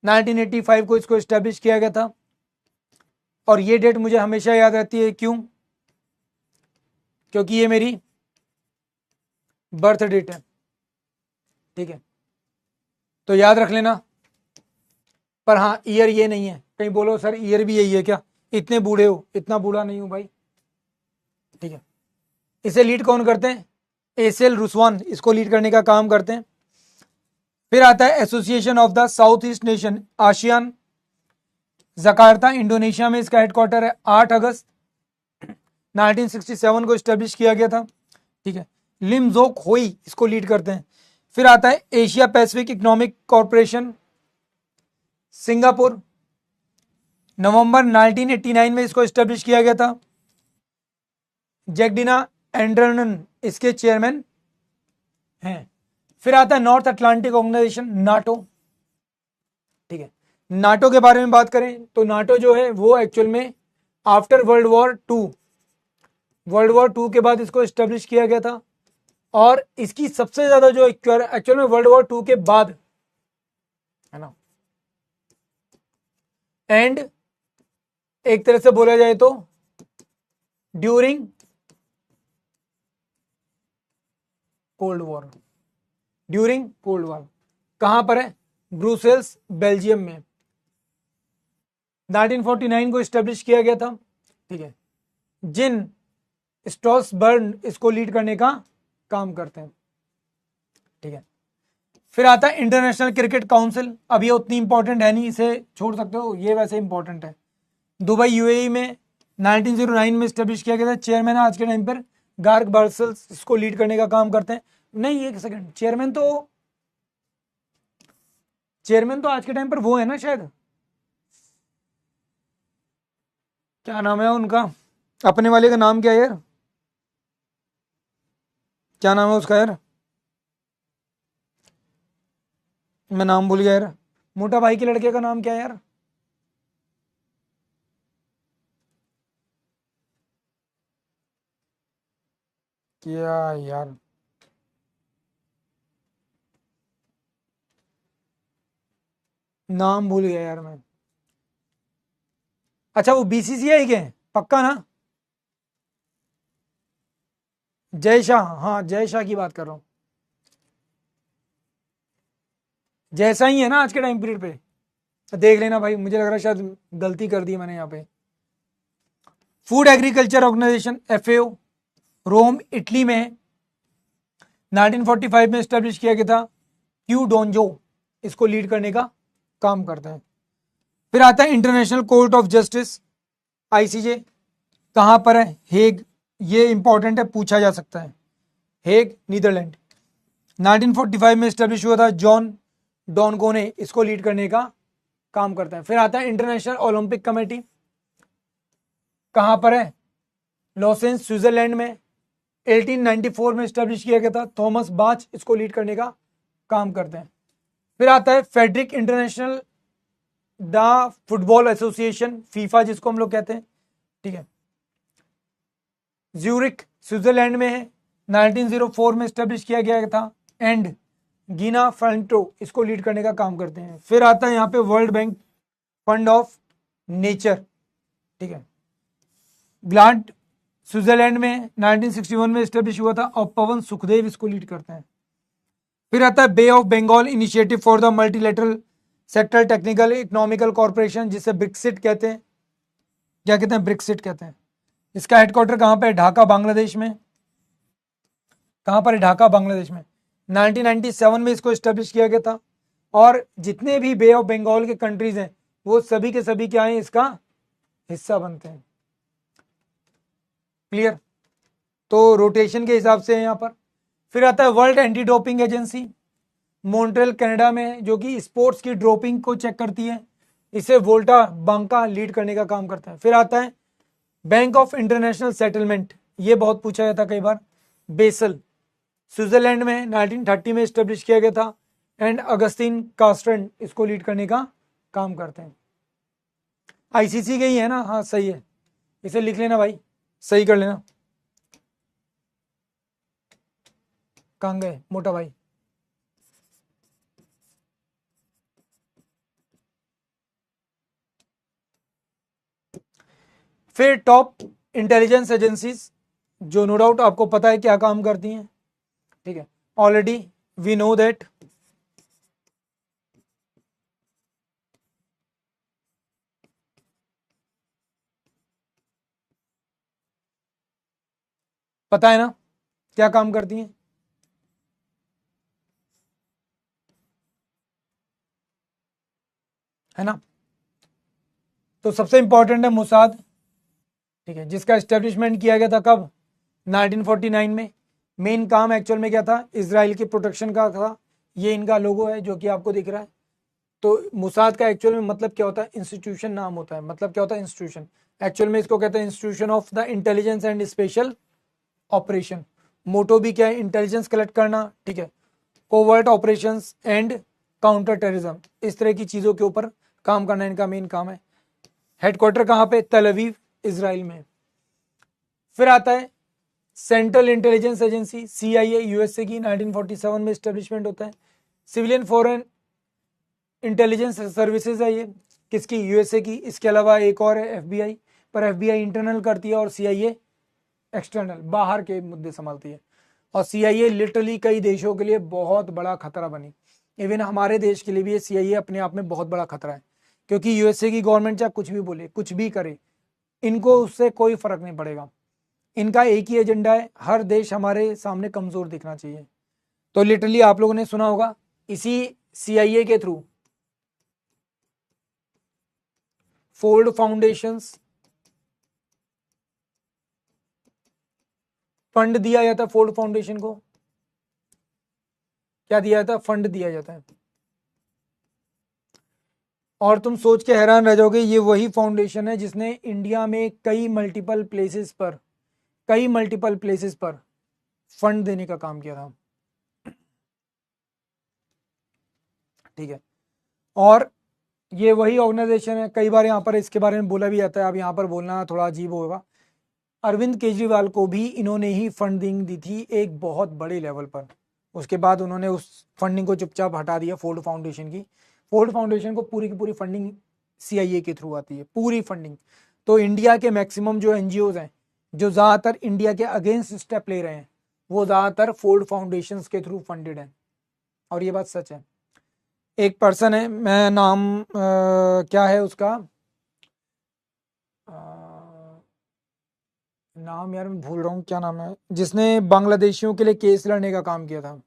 1985 को इसको स्टैब्लिश किया गया था। और ये डेट मुझे हमेशा याद रहती है, क्यों? क्योंकि ये मेरी बर्थ डेट है, ठीक है, तो याद रख लेना। पर हाँ, ईयर ये नहीं है, कहीं बोलो सर ईयर भी यही है क्या? इतने बूढ़े हो? इतना बूढ़ा नहीं हूं भाई, ठीक है। इसे लीड कौन करते हैं? एसेल रुसवान इसको लीड करने का काम करते हैं। फिर आता है association of the south east nation, ASEAN, Jakarta Indonesia में इसका हेडक्वार्टर है। 8 अगस्त 1967 को स्टेब्लिश किया गया था, ठीक है। लिम जोक होई इसको लीड करते हैं। फिर आता है Asia Pacific Economic Corporation, Singapore, November 1989 में इसको स्टेब्लिश किया गया था। जैकडिना एंडरसन इसके चेयरमैन हैं। फिर आता है नॉर्थ अटलांटिक ऑर्गेनाइजेशन, नाटो, ठीक है। नाटो के बारे में बात करें तो नाटो जो है वो एक्चुअल में आफ्टर वर्ल्ड वॉर टू के बाद इसको स्टेब्लिश किया गया था। और इसकी सबसे ज्यादा जो एक्चुअल में वर्ल्ड वॉर 2 के बाद, है ना, एंड एक तरह से बोला जाए तो ड्यूरिंग कोल्ड वॉर, कहां पर है? ब्रुसेल्स, बेल्जियम में 1949 को स्टेब्लिश किया गया था, ठीक है। जिन स्टॉल्सबर्ग इसको लीड करने का काम करते हैं, ठीक है। फिर आता है इंटरनेशनल क्रिकेट काउंसिल। अब ये उतनी इंपॉर्टेंट है नहीं, इसे छोड़ सकते हो, ये वैसे इंपॉर्टेंट है। दुबई यूएई में 1909 में स्टेब्लिश किया गया था। चेयरमैन आज के टाइम पर गार्ग बर्सल्स इसको लीड करने का काम करते हैं। नहीं, एक सेकंड, चेयरमैन तो आज के टाइम पर वो है ना शायद, क्या नाम है उनका? अपने वाले का नाम क्या है यार? क्या नाम है उसका यार? मैं नाम भूल गया यार। मोटा भाई के लड़के का नाम क्या है यार? क्या यार, नाम भूल गया यार मैं। अच्छा, वो बीसीसीआई के हैं पक्का ना? जय शाह, हाँ जय शाह की बात कर रहा हूँ। जैसा ही है ना आज के टाइम पीरियड पे, देख लेना भाई, मुझे लग रहा है शायद गलती कर दी मैंने यहाँ पे। Food agriculture organization FAO Rome Italy में है, 1945 में स्टैब्लिश किया गया था। क्यू डोंजो इसको लीड करने का काम करता है। फिर आता है international court of justice ICJ, कहां पर है? हेग। ये इंपॉर्टेंट है, पूछा जा सकता है। हेग नीदरलैंड, 1945 में स्टैब्लिश हुआ था। जॉन डॉनगो ने इसको लीड करने का काम करता है। फिर आता है इंटरनेशनल ओलंपिक कमेटी, कहां पर है? लॉसेंस स्विट्जरलैंड में, 1894 में स्टैब्लिश किया गया था। थॉमस बाच इसको लीड करने का काम करते हैं। फिर आता है federation international the football association, FIFA जिसको हम लोग कहते हैं, ठीक है। ज्यूरिक स्विट्जरलैंड में है, 1904 में स्टैब्लिश किया गया था। एंड गिना फ्रंटो इसको लीड करने का काम करते हैं। फिर आता है यहाँ पे world bank fund of nature, ठीक है, ग्लाड स्विट्जरलैंड में 1961 में स्टैब्लिश हुआ था और पवन सुखदेव इसको लीड करते हैं। फिर आता है Bay of Bengal Initiative for the Multilateral Sector Technical Economical Corporation, जिसे ब्रिक्सिट कहते हैं। क्या कहते हैं? ब्रिक्सिट कहते हैं। इसका हेडक्वार्टर कहां पे है? ढाका बांग्लादेश में। कहां पर है? ढाका बांग्लादेश में। 1997 में इसको स्टैब्लिश किया गया था। और जितने भी बे ऑफ बंगाल के कंट्रीज हैं वो सभी के सभी क्या है? इसका हिस्सा बनते हैं। क्लियर? तो रोटेशन के हिसाब से है यहाँ पर। फिर आता है world anti doping agency, Montreal Canada में, जो कि स्पोर्ट्स की डोपिंग को चेक करती है। इसे वोल्टा बांका लीड करने का काम करता है। फिर आता है बैंक ऑफ इंटरनेशनल सेटलमेंट, ये बहुत पूछा जाता कई बार। बेसल स्विट्जरलैंड में 1930 में स्टेब्लिश किया गया था। एंड अगस्तीन कास्ट्रेंड इसको लीड करने का काम करते हैं। ICC के ही है ना? हाँ सही है, इसे लिख लेना भाई, सही कर लेना। कहाँ गए मोटा भाई? फिर टॉप इंटेलिजेंस एजेंसीज, जो नो डाउट आपको पता है क्या काम करती हैं, ठीक है। ऑलरेडी वी नो दैट पता है ना क्या काम करती हैं? है ना? तो सबसे इंपॉर्टेंट है मोसाद, ठीक है, जिसका एस्टेब्लिशमेंट किया गया था कब? 1949 में। मेन काम एक्चुअल में क्या था? इजराइल की प्रोटेक्शन का था। ये इनका लोगो है जो कि आपको दिख रहा है। तो मोसाद का एक्चुअल में मतलब क्या होता है? इंस्टीट्यूशन नाम होता है। मतलब क्या होता है? इंस्टीट्यूशन। एक्चुअल में इसको कहते हैं institution of the intelligence and special operation. Motto भी क्या है? इंटेलिजेंस कलेक्ट करना, ठीक है, covert operations and counter terrorism, इस तरह की चीजों के ऊपर काम करना इनका मेन काम है। हेडक्वार्टर कहां पे? तल अवीव इजराइल में। फिर आता है central intelligence agency CIA, USA की, 1947 में स्टेब्लिशमेंट होता है। सिविलियन फॉरेन इंटेलिजेंस सर्विसेज है ये, किसकी? USA की। इसके अलावा एक और है FBI, पर FBI इंटरनल करती है और CIA एक्सटर्नल, बाहर के मुद्दे संभालती है। और CIA लिटरली कई देशों के लिए बहुत बड़ा खतरा बनी। इवन हमारे देश के लिए भी ये CIA अपने आप में बहुत बड़ा खतरा है, क्योंकि USA की गवर्नमेंट चाहे कुछ भी बोले, कुछ भी करे, इनको उससे कोई फर्क नहीं पड़ेगा। इनका एक ही एजेंडा है, हर देश हमारे सामने कमजोर दिखना चाहिए। तो लिटरली आप लोगों ने सुना होगा, इसी CIA के थ्रू फोर्ड फाउंडेशंस फंड दिया जाता है। फोर्ड फाउंडेशन को क्या दिया जाता है? फंड दिया जाता है। और तुम सोच के हैरान रह जाओगे, ये वही फाउंडेशन है जिसने इंडिया में कई मल्टीपल प्लेसेस पर फंड देने का काम किया था, ठीक है। और ये वही ऑर्गेनाइजेशन है, कई बार यहाँ पर इसके बारे में बोला भी जाता है, अब यहाँ पर बोलना थोड़ा अजीब होगा। अरविंद केजरीवाल को भी इन्होंने ही फंडिंग दी थी एक बहुत बड़े लेवल पर। उसके बाद उन्होंने उस फंडिंग को चुपचाप हटा दिया फोर्ड फाउंडेशन की। फोर्ड फाउंडेशन को पूरी की पूरी फंडिंग CIA के थ्रू आती है, पूरी फंडिंग। तो इंडिया के मैक्सिमम जो NGOs हैं, जो ज़्यादातर इंडिया के अगेंस्ट स्टेप ले रहे हैं, वो ज़्यादातर फोर्ड फाउंडेशन के थ्रू फंडेड हैं, और ये बात सच है। एक पर्सन है, मैं नाम क्या है उसका, नाम यार मैं भूल रहा हूँ क्या नाम है, जिसने बांग्लादेशियों के लिए केस लड़ने का काम किया था,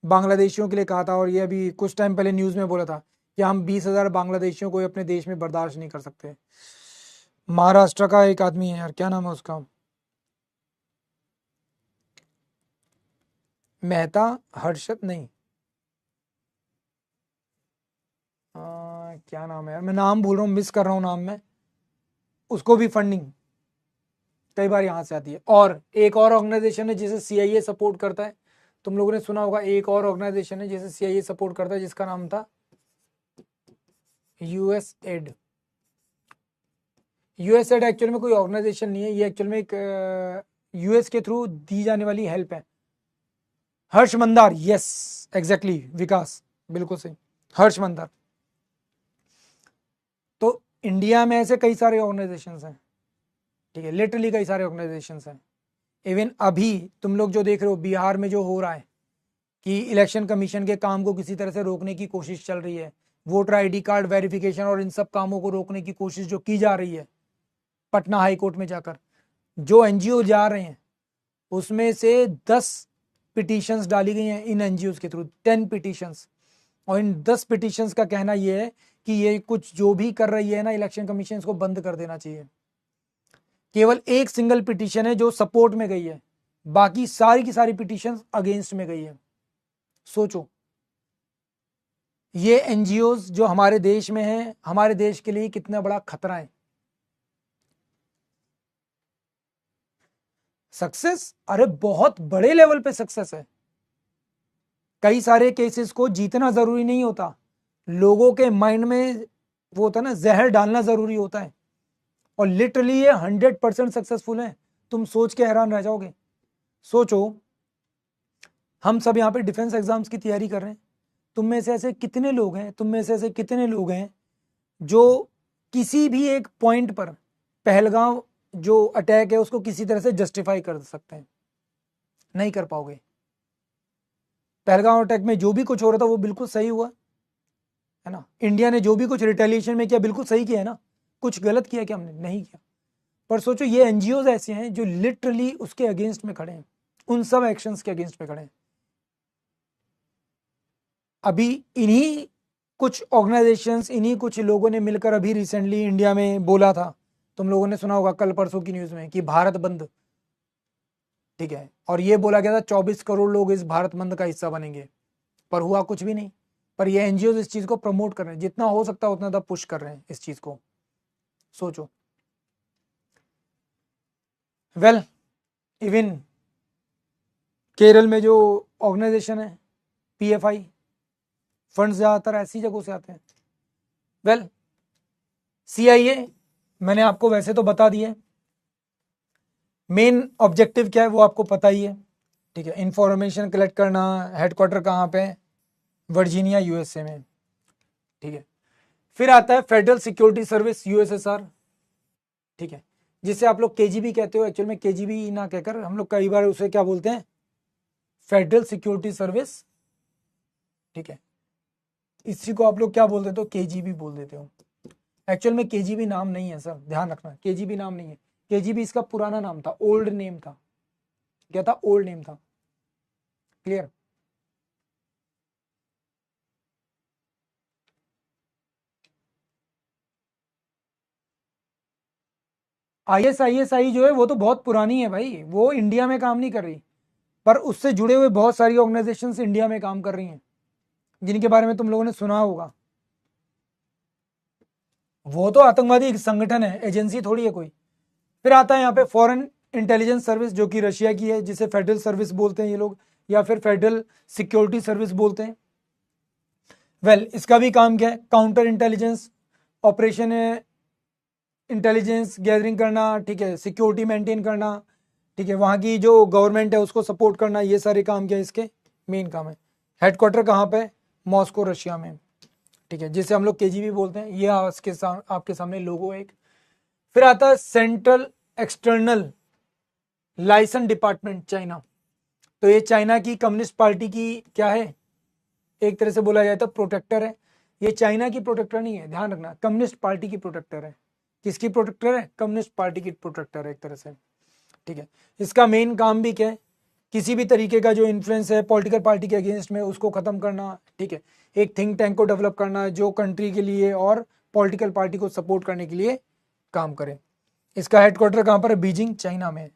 बांग्लादेशियों के लिए कहा था, और ये अभी कुछ टाइम पहले न्यूज़ में बोला था कि हम 20,000 बांग्लादेशियों को अपने देश में बर्दाश्त नहीं कर सकते। महाराष्ट्र का एक आदमी है यार, क्या नाम है उसका, मेहता हर्षद नहीं, क्या नाम है यार, मैं नाम भूल रहा हूँ, मिस कर रहा हूँ नाम में। उसको भी फंडिंग कई बार यहाँ से आती है। और एक और ऑर्गेनाइजेशन है जिसे सीआईए सपोर्ट करता है, तुम लोगों ने सुना होगा, एक और ऑर्गेनाइजेशन है जिसे सीआईए सपोर्ट करता है जिसका नाम था US add. US add actual में कोई ऑर्गेनाइजेशन नहीं है, ये एक्चुअल में एक यूएस के थ्रू दी जाने वाली हेल्प है। हर्ष मंदार, यस एग्जैक्टली, विकास बिल्कुल सही, हर्ष मंदार। तो इंडिया में ऐसे कई सारे ऑर्गेनाइजेशंस हैं, ठीक है, लिटरली कई सारे ऑर्गेनाइजेशंस हैं। इवन अभी तुम लोग जो देख रहे हो बिहार में जो हो रहा है कि इलेक्शन कमीशन के काम को किसी तरह से रोकने की कोशिश चल रही है, वोटर आईडी कार्ड वेरिफिकेशन और इन सब कामों को रोकने की कोशिश जो की जा रही है पटना हाई कोर्ट में जाकर, जो एनजीओ जा रहे हैं उसमें से 10 पिटीशंस डाली गई हैं इन एनजीओ के थ्रू, 10 पिटीशंस। और इन 10 पिटीशंस का कहना यह है कि ये कुछ जो भी कर रही है ना इलेक्शन कमीशन, इसको बंद कर देना चाहिए। केवल एक सिंगल पिटीशन है जो सपोर्ट में गई है, बाकी सारी की सारी पिटीशन अगेंस्ट में गई है। सोचो, ये एनजीओ जो हमारे देश में है, हमारे देश के लिए कितना बड़ा खतरा है। सक्सेस, अरे बहुत बड़े लेवल पे सक्सेस है। कई सारे केसेस को जीतना जरूरी नहीं होता, लोगों के माइंड में वो होता है ना, जहर डालना जरूरी होता है। और लिटरली ये 100% सक्सेसफुल है, तुम सोच के हैरान रह जाओगे। सोचो, हम सब यहाँ पे डिफेंस एग्जाम्स की तैयारी कर रहे हैं, तुम में से ऐसे कितने लोग हैं, तुम में से ऐसे कितने लोग हैं जो किसी भी एक पॉइंट पर पहलगाम जो अटैक है उसको किसी तरह से जस्टिफाई कर सकते हैं? नहीं कर पाओगे। पहलगाम अटैक में जो भी कुछ हो रहा था वो बिल्कुल सही हुआ है ना, इंडिया ने जो भी कुछ रिटेलिएशन में किया बिल्कुल सही किया है ना, कुछ गलत किया क्या हमने? नहीं किया। पर सोचो, ये एनजीओ ऐसे हैं जो लिटरली उसके अगेंस्ट में खड़े हैं, उन सब एक्शंस के अगेंस्ट में खड़े हैं। अभी इन्हीं कुछ ऑर्गेनाइजेशंस, इन्हीं कुछ लोगों ने मिलकर अभी रिसेंटली इंडिया में बोला था, तुम लोगों ने सुना होगा कल परसों की न्यूज में, कि भारत बंद, ठीक है, और ये बोला गया था 24 करोड़ लोग इस भारत बंद का हिस्सा बनेंगे, पर हुआ कुछ भी नहीं। पर ये एनजीओ इस चीज को प्रमोट कर रहे हैं, जितना हो सकता है उतना तक पुश कर रहे हैं इस चीज को। सोचो, वेल इवन केरल में जो ऑर्गेनाइजेशन है पीएफआई, फंड्स ज्यादातर ऐसी जगहों से आते हैं। वेल सीआईए मैंने आपको वैसे तो बता दिया, मेन ऑब्जेक्टिव क्या है वो आपको पता ही है, ठीक है, इंफॉर्मेशन कलेक्ट करना, हेडक्वार्टर कहाँ पे, वर्जीनिया यूएसए में, ठीक है। फिर आता है फेडरल सिक्योरिटी सर्विस यूएसएसआर, ठीक है, जिसे आप लोग केजीबी कहते हो, एक्चुअल में केजीबी ना कहकर हम लोग कई बार उसे क्या बोलते हैं, फेडरल सिक्योरिटी सर्विस, ठीक है, इसी को आप लोग क्या बोल देते हो, केजीबी बोल देते हो। एक्चुअल में केजीबी नाम नहीं है सर, ध्यान रखना, केजीबी नाम नहीं है, केजीबी इसका पुराना नाम था, ओल्ड नेम था। क्या था? ओल्ड नेम था। क्लियर? आईएसआई जो है वो तो बहुत पुरानी है भाई, वो इंडिया में काम नहीं कर रही, पर उससे जुड़े हुए बहुत सारी ऑर्गेनाइजेशंस इंडिया में काम कर रही हैं, जिनके बारे में तुम लोगों ने सुना होगा। वो तो आतंकवादी संगठन है, एजेंसी थोड़ी है कोई। फिर आता है यहाँ पे फॉरेन इंटेलिजेंस सर्विस, जो कि रशिया की है, जिसे फेडरल सर्विस बोलते हैं ये लोग, या फिर फेडरल सिक्योरिटी सर्विस बोलते हैं। वेल इसका भी काम क्या है, काउंटर इंटेलिजेंस ऑपरेशन है, इंटेलिजेंस गैदरिंग करना, ठीक है, सिक्योरिटी मेंटेन करना, ठीक है, वहाँ की जो गवर्नमेंट है उसको सपोर्ट करना, ये सारे काम क्या है इसके मेन काम है। हेडक्वार्टर कहाँ पे? मॉस्को रशिया में, ठीक है, जिसे हम लोग केजीबी बोलते हैं। ये आपके सामने लोगो एक। फिर आता है central external license department, China. तो ये चाइना की कम्युनिस्ट पार्टी की क्या है, एक तरह से बोला जाए तो प्रोटेक्टर है। ये चाइना की प्रोटेक्टर नहीं है, ध्यान रखना, कम्युनिस्ट पार्टी की प्रोटेक्टर है। किसकी प्रोटेक्टर है? कम्युनिस्ट पार्टी की प्रोटेक्टर है एक तरह से, ठीक है। इसका मेन काम भी क्या है? किसी भी तरीके का जो इन्फ्लुएंस है पॉलिटिकल पार्टी के अगेंस्ट में उसको खत्म करना, ठीक है। एक थिंक टैंक को डेवलप करना जो कंट्री के लिए और पॉलिटिकल पार्टी को सपोर्ट करने के लिए काम करे। इसका हेडक्वार्टर कहाँ पर है? बीजिंग, चाइना में।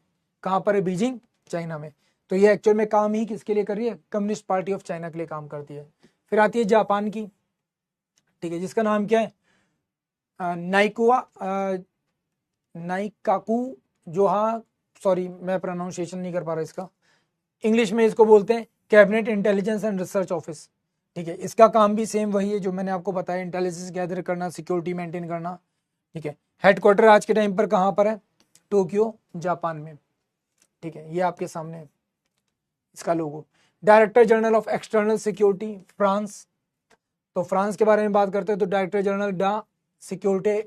कहाँ पर है? बीजिंग, चाइना में। तो ये एक्चुअल में काम ही किसके लिए कर रही है? कम्युनिस्ट पार्टी ऑफ चाइना के लिए काम करती है। फिर आती है जापान की, ठीक है, जिसका नाम क्या है? नाइकाकू जोहा, सॉरी मैं प्रोनाउंसिएशन नहीं कर पा रहा इसका, इंग्लिश में इसको बोलते हैं cabinet intelligence and research office, ठीक है। इसका काम भी सेम वही है जो मैंने आपको बताया, इंटेलिजेंस गैदर करना, सिक्योरिटी मेंटेन करना, ठीक है। हेडक्वार्टर आज के टाइम पर कहाँ पर है? टोक्यो, जापान में, ठीक है। ये आपके सामने है इसका logo. Director general of external security, France. तो फ्रांस के बारे में बात करते हैं तो डायरेक्टर जनरल डा सिक्योरिटी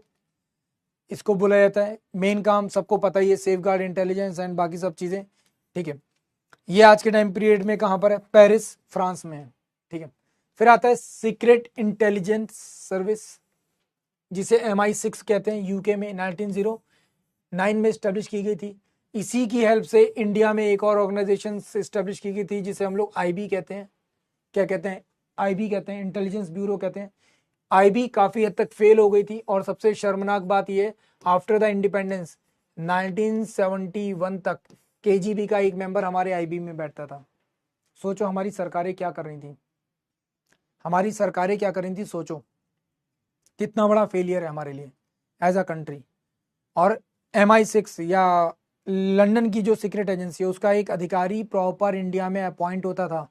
इसको बोला जाता है। मेन काम सबको पता ही है, सेफ गार्ड, इंटेलिजेंस एंड बाकी सब चीजें, ठीक है। ये आज के टाइम पीरियड में कहाँ पर है? पेरिस, फ्रांस में है, ठीक है। फिर आता है सीक्रेट इंटेलिजेंस सर्विस, जिसे MI6 कहते हैं, यूके में 1909 में स्टैब्लिश की गई थी। इसी की हेल्प से इंडिया में एक और ऑर्गेनाइजेशन स्टैब्लिश की गई थी जिसे हम लोग IB कहते हैं। क्या कहते हैं? IB कहते हैं, इंटेलिजेंस ब्यूरो कहते हैं। IB काफी हद तक फेल हो गई थी और सबसे शर्मनाक बात यह, आफ्टर द इंडिपेंडेंस 1971 तक KGB का एक मेंबर हमारे IB में बैठता था। सोचो हमारी सरकारें क्या कर रही थी, हमारी सरकारें क्या कर रही थी, सोचो कितना बड़ा फेलियर है हमारे लिए एज अ कंट्री। और MI6 या लंदन की जो सीक्रेट एजेंसी है उसका एक अधिकारी प्रॉपर इंडिया में अपॉइंट होता था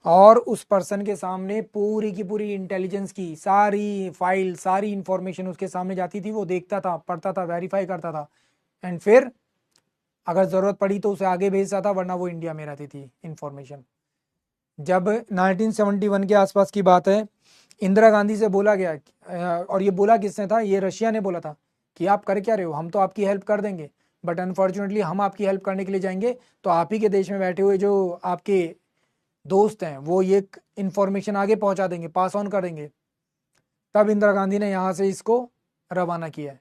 और उस पर्सन के सामने पूरी की पूरी इंटेलिजेंस की सारी फाइल, सारी इंफॉर्मेशन उसके सामने जाती थी। वो देखता था, पढ़ता था, वेरीफाई करता था एंड फिर अगर जरूरत पड़ी तो उसे आगे भेजता था, वरना वो इंडिया में रहती थी इंफॉर्मेशन। जब 1971 के आसपास की बात है, इंदिरा गांधी से बोला गया, और ये बोला किसने था? ये रशिया ने बोला था कि आप कर क्या रहे हो, हम तो आपकी हेल्प कर देंगे, बट अनफॉर्चुनेटली हम आपकी हेल्प करने के लिए जाएंगे तो आप ही के देश में बैठे हुए जो आपके दोस्त हैं वो ये इंफॉर्मेशन आगे पहुंचा देंगे, पास ऑन कर देंगे। तब इंदिरा गांधी ने यहाँ से इसको रवाना किया है।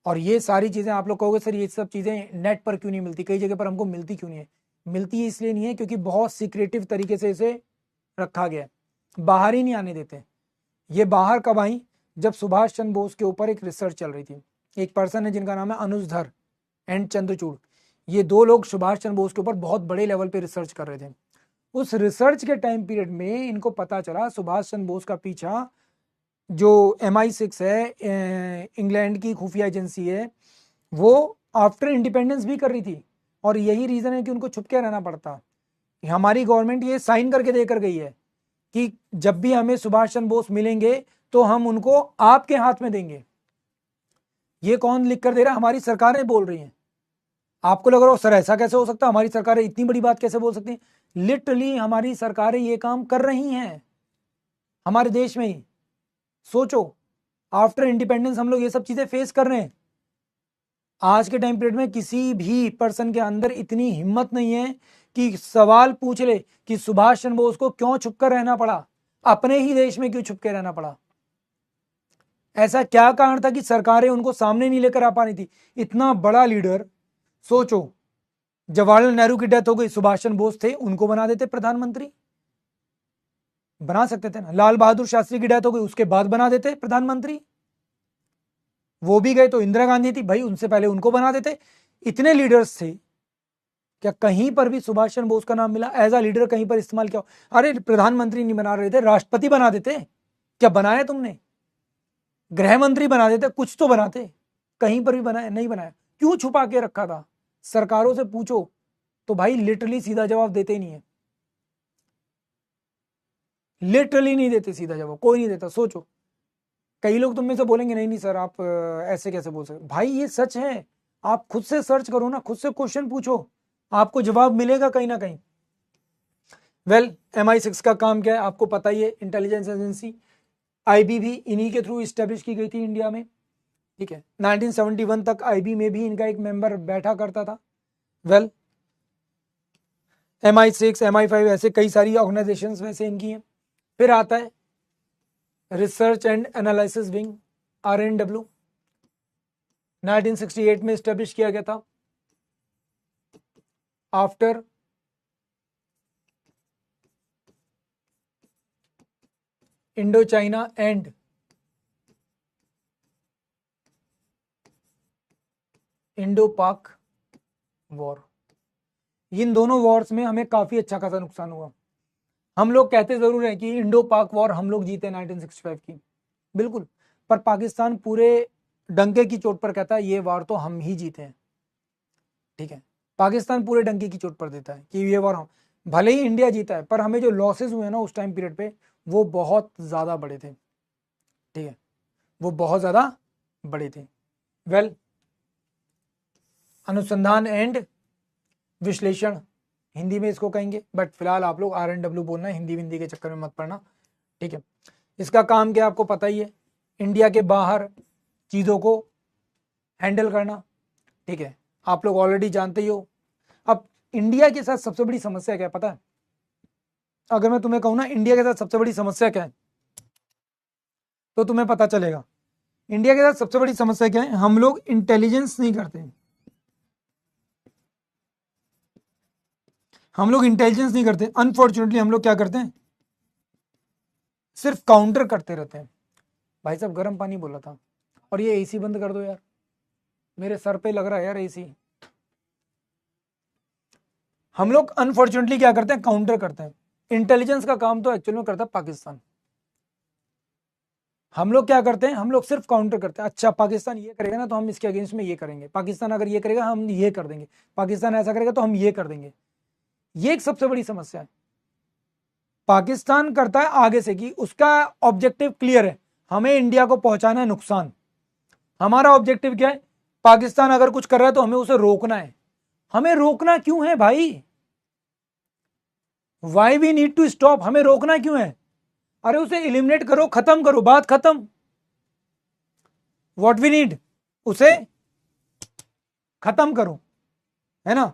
और ये सारी चीज़ें आप लोग कहोगे सर ये सब चीज़ें नेट पर क्यों नहीं मिलती, कई जगह पर हमको मिलती क्यों नहीं है? मिलती है इसलिए नहीं है क्योंकि बहुत सीक्रेटिव तरीके से इसे रखा गया है, बाहर ही नहीं आने देते। ये बाहर कब आई? जब सुभाष चंद्र बोस के ऊपर एक रिसर्च चल रही थी। एक पर्सन है जिनका नाम है अनुजधर एंड चंद्रचूड़। ये दो लोग सुभाष चंद्र बोस के ऊपर बहुत बड़े लेवल पे रिसर्च कर रहे थे। उस रिसर्च के टाइम पीरियड में इनको पता चला सुभाष चंद्र बोस का पीछा जो MI6 है, इंग्लैंड की खुफिया एजेंसी है, वो आफ्टर इंडिपेंडेंस भी कर रही थी। और यही रीजन है कि उनको छुप के रहना पड़ता। हमारी गवर्नमेंट ये साइन करके देकर गई है कि जब भी हमें सुभाष चंद्र बोस मिलेंगे तो हम उनको आपके हाथ में देंगे। ये कौन लिख कर दे रहा है? हमारी सरकारें बोल रही हैं। आपको लग रहा हो सर ऐसा कैसे हो सकता है, हमारी सरकारें इतनी बड़ी बात कैसे बोल सकती हैं? लिटरली हमारी सरकारें ये काम कर रही हैं हमारे देश में ही। सोचो आफ्टर इंडिपेंडेंस हम लोग ये सब चीजें फेस कर रहे हैं। आज के टाइम पीरियड में किसी भी पर्सन के अंदर इतनी हिम्मत नहीं है कि सवाल पूछ ले कि सुभाष चंद्र बोस को क्यों छुपकर रहना पड़ा, अपने ही देश में क्यों छुपकर रहना पड़ा। ऐसा क्या कारण था कि सरकारें उनको सामने नहीं लेकर आ पा रही थी? इतना बड़ा लीडर, सोचो जवाहरलाल नेहरू की डेथ हो गई, सुभाष चंद्र बोस थे, उनको बना देते प्रधानमंत्री, बना सकते थे ना। लाल बहादुर शास्त्री की डेथ हो गई, उसके बाद बना देते प्रधानमंत्री, वो भी गए तो इंदिरा गांधी थी भाई, उनसे पहले उनको बना देते। इतने लीडर्स थे, क्या कहीं पर भी सुभाष चंद्र बोस का नाम मिला एज अ लीडर? कहीं पर इस्तेमाल किया? अरे प्रधानमंत्री नहीं बना रहे थे, राष्ट्रपति बना देते। क्या बनाया तुमने? गृह मंत्री बना देते, कुछ तो बनाते। कहीं पर भी बनाया? नहीं बनाया। क्यों छुपा के रखा था? सरकारों से पूछो तो भाई लिटरली सीधा जवाब देते ही नहीं है, लिटरली नहीं देते सीधा जवाब, कोई नहीं देता। सोचो कई लोग तुम में से बोलेंगे नहीं नहीं सर आप ऐसे कैसे बोल सकते? भाई ये सच है, आप खुद से सर्च करो ना, खुद से क्वेश्चन पूछो, आपको जवाब मिलेगा कहीं ना कहीं। वेल MI6 का काम क्या है आपको पता ही है, इंटेलिजेंस एजेंसी। IB भी इन्हीं के थ्रू स्टेब्लिश की गई थी इंडिया में, ठीक है। 1971 तक IB में भी इनका एक मेंबर बैठा करता था। वेल MI6 MI5 ऐसे कई सारी ऑर्गेनाइजेशंस वैसे इनकी हैं। फिर आता है research and analysis wing, RNW, 1968 में स्टैब्लिश किया गया था after Indo China and Indo पाक वॉर। इन दोनों वॉर्स में हमें काफी अच्छा खासा नुकसान हुआ। हम लोग कहते जरूर हैं कि इंडो पाक वॉर हम लोग जीते 1965 की, बिल्कुल, पर पाकिस्तान पूरे डंके की चोट पर कहता है ये वॉर तो हम ही जीते हैं। ठीक है, पाकिस्तान पूरे डंके की चोट पर देता है कि ये वॉर हम, भले ही इंडिया जीता है पर हमें जो लॉसेस हुए ना उस टाइम पीरियड पे वो बहुत ज्यादा बड़े थे। ठीक है, वो बहुत ज्यादा बड़े थे। वेल, अनुसंधान एंड विश्लेषण हिंदी में इसको कहेंगे, बट फिलहाल आप लोग RNW बोलना है, हिंदी विंदी के चक्कर में मत पड़ना। ठीक है, इसका काम क्या आपको पता ही है, इंडिया के बाहर चीजों को हैंडल करना। ठीक है, आप लोग ऑलरेडी जानते ही हो। अब इंडिया के साथ सबसे बड़ी समस्या क्या है पता है? अगर मैं तुम्हें कहूं ना इंडिया के साथ सबसे बड़ी समस्या क्या है, तो तुम्हें पता चलेगा। इंडिया के साथ सबसे बड़ी समस्या क्या है? हम लोग इंटेलिजेंस नहीं करते। हम लोग इंटेलिजेंस नहीं करते, अनफॉर्चुनेटली हम लोग क्या करते हैं, सिर्फ काउंटर करते रहते हैं। भाई साहब गर्म पानी बोला था, और ये AC बंद कर दो यार, मेरे सर पे लग रहा है यार AC। हम लोग अनफॉर्चुनेटली क्या करते हैं, काउंटर करते हैं। इंटेलिजेंस का काम तो एक्चुअल में करता है पाकिस्तान। हम लोग क्या करते हैं, हम लोग सिर्फ काउंटर करते हैं। अच्छा पाकिस्तान ये करेगा ना तो हम इसके अगेंस्ट में ये करेंगे, पाकिस्तान अगर ये करेगा हम ये कर देंगे, पाकिस्तान ऐसा करेगा तो हम ये कर देंगे। ये एक सबसे बड़ी समस्या है। पाकिस्तान करता है आगे से कि उसका ऑब्जेक्टिव क्लियर है, हमें इंडिया को पहुंचाना है नुकसान। हमारा ऑब्जेक्टिव क्या है, पाकिस्तान अगर कुछ कर रहा है तो हमें उसे रोकना है। हमें रोकना क्यों है भाई? Why we need to stop? हमें रोकना क्यों है? अरे उसे एलिमिनेट करो, खत्म करो, बात खत्म। व्हाट वी नीड, उसे खत्म करो, है ना।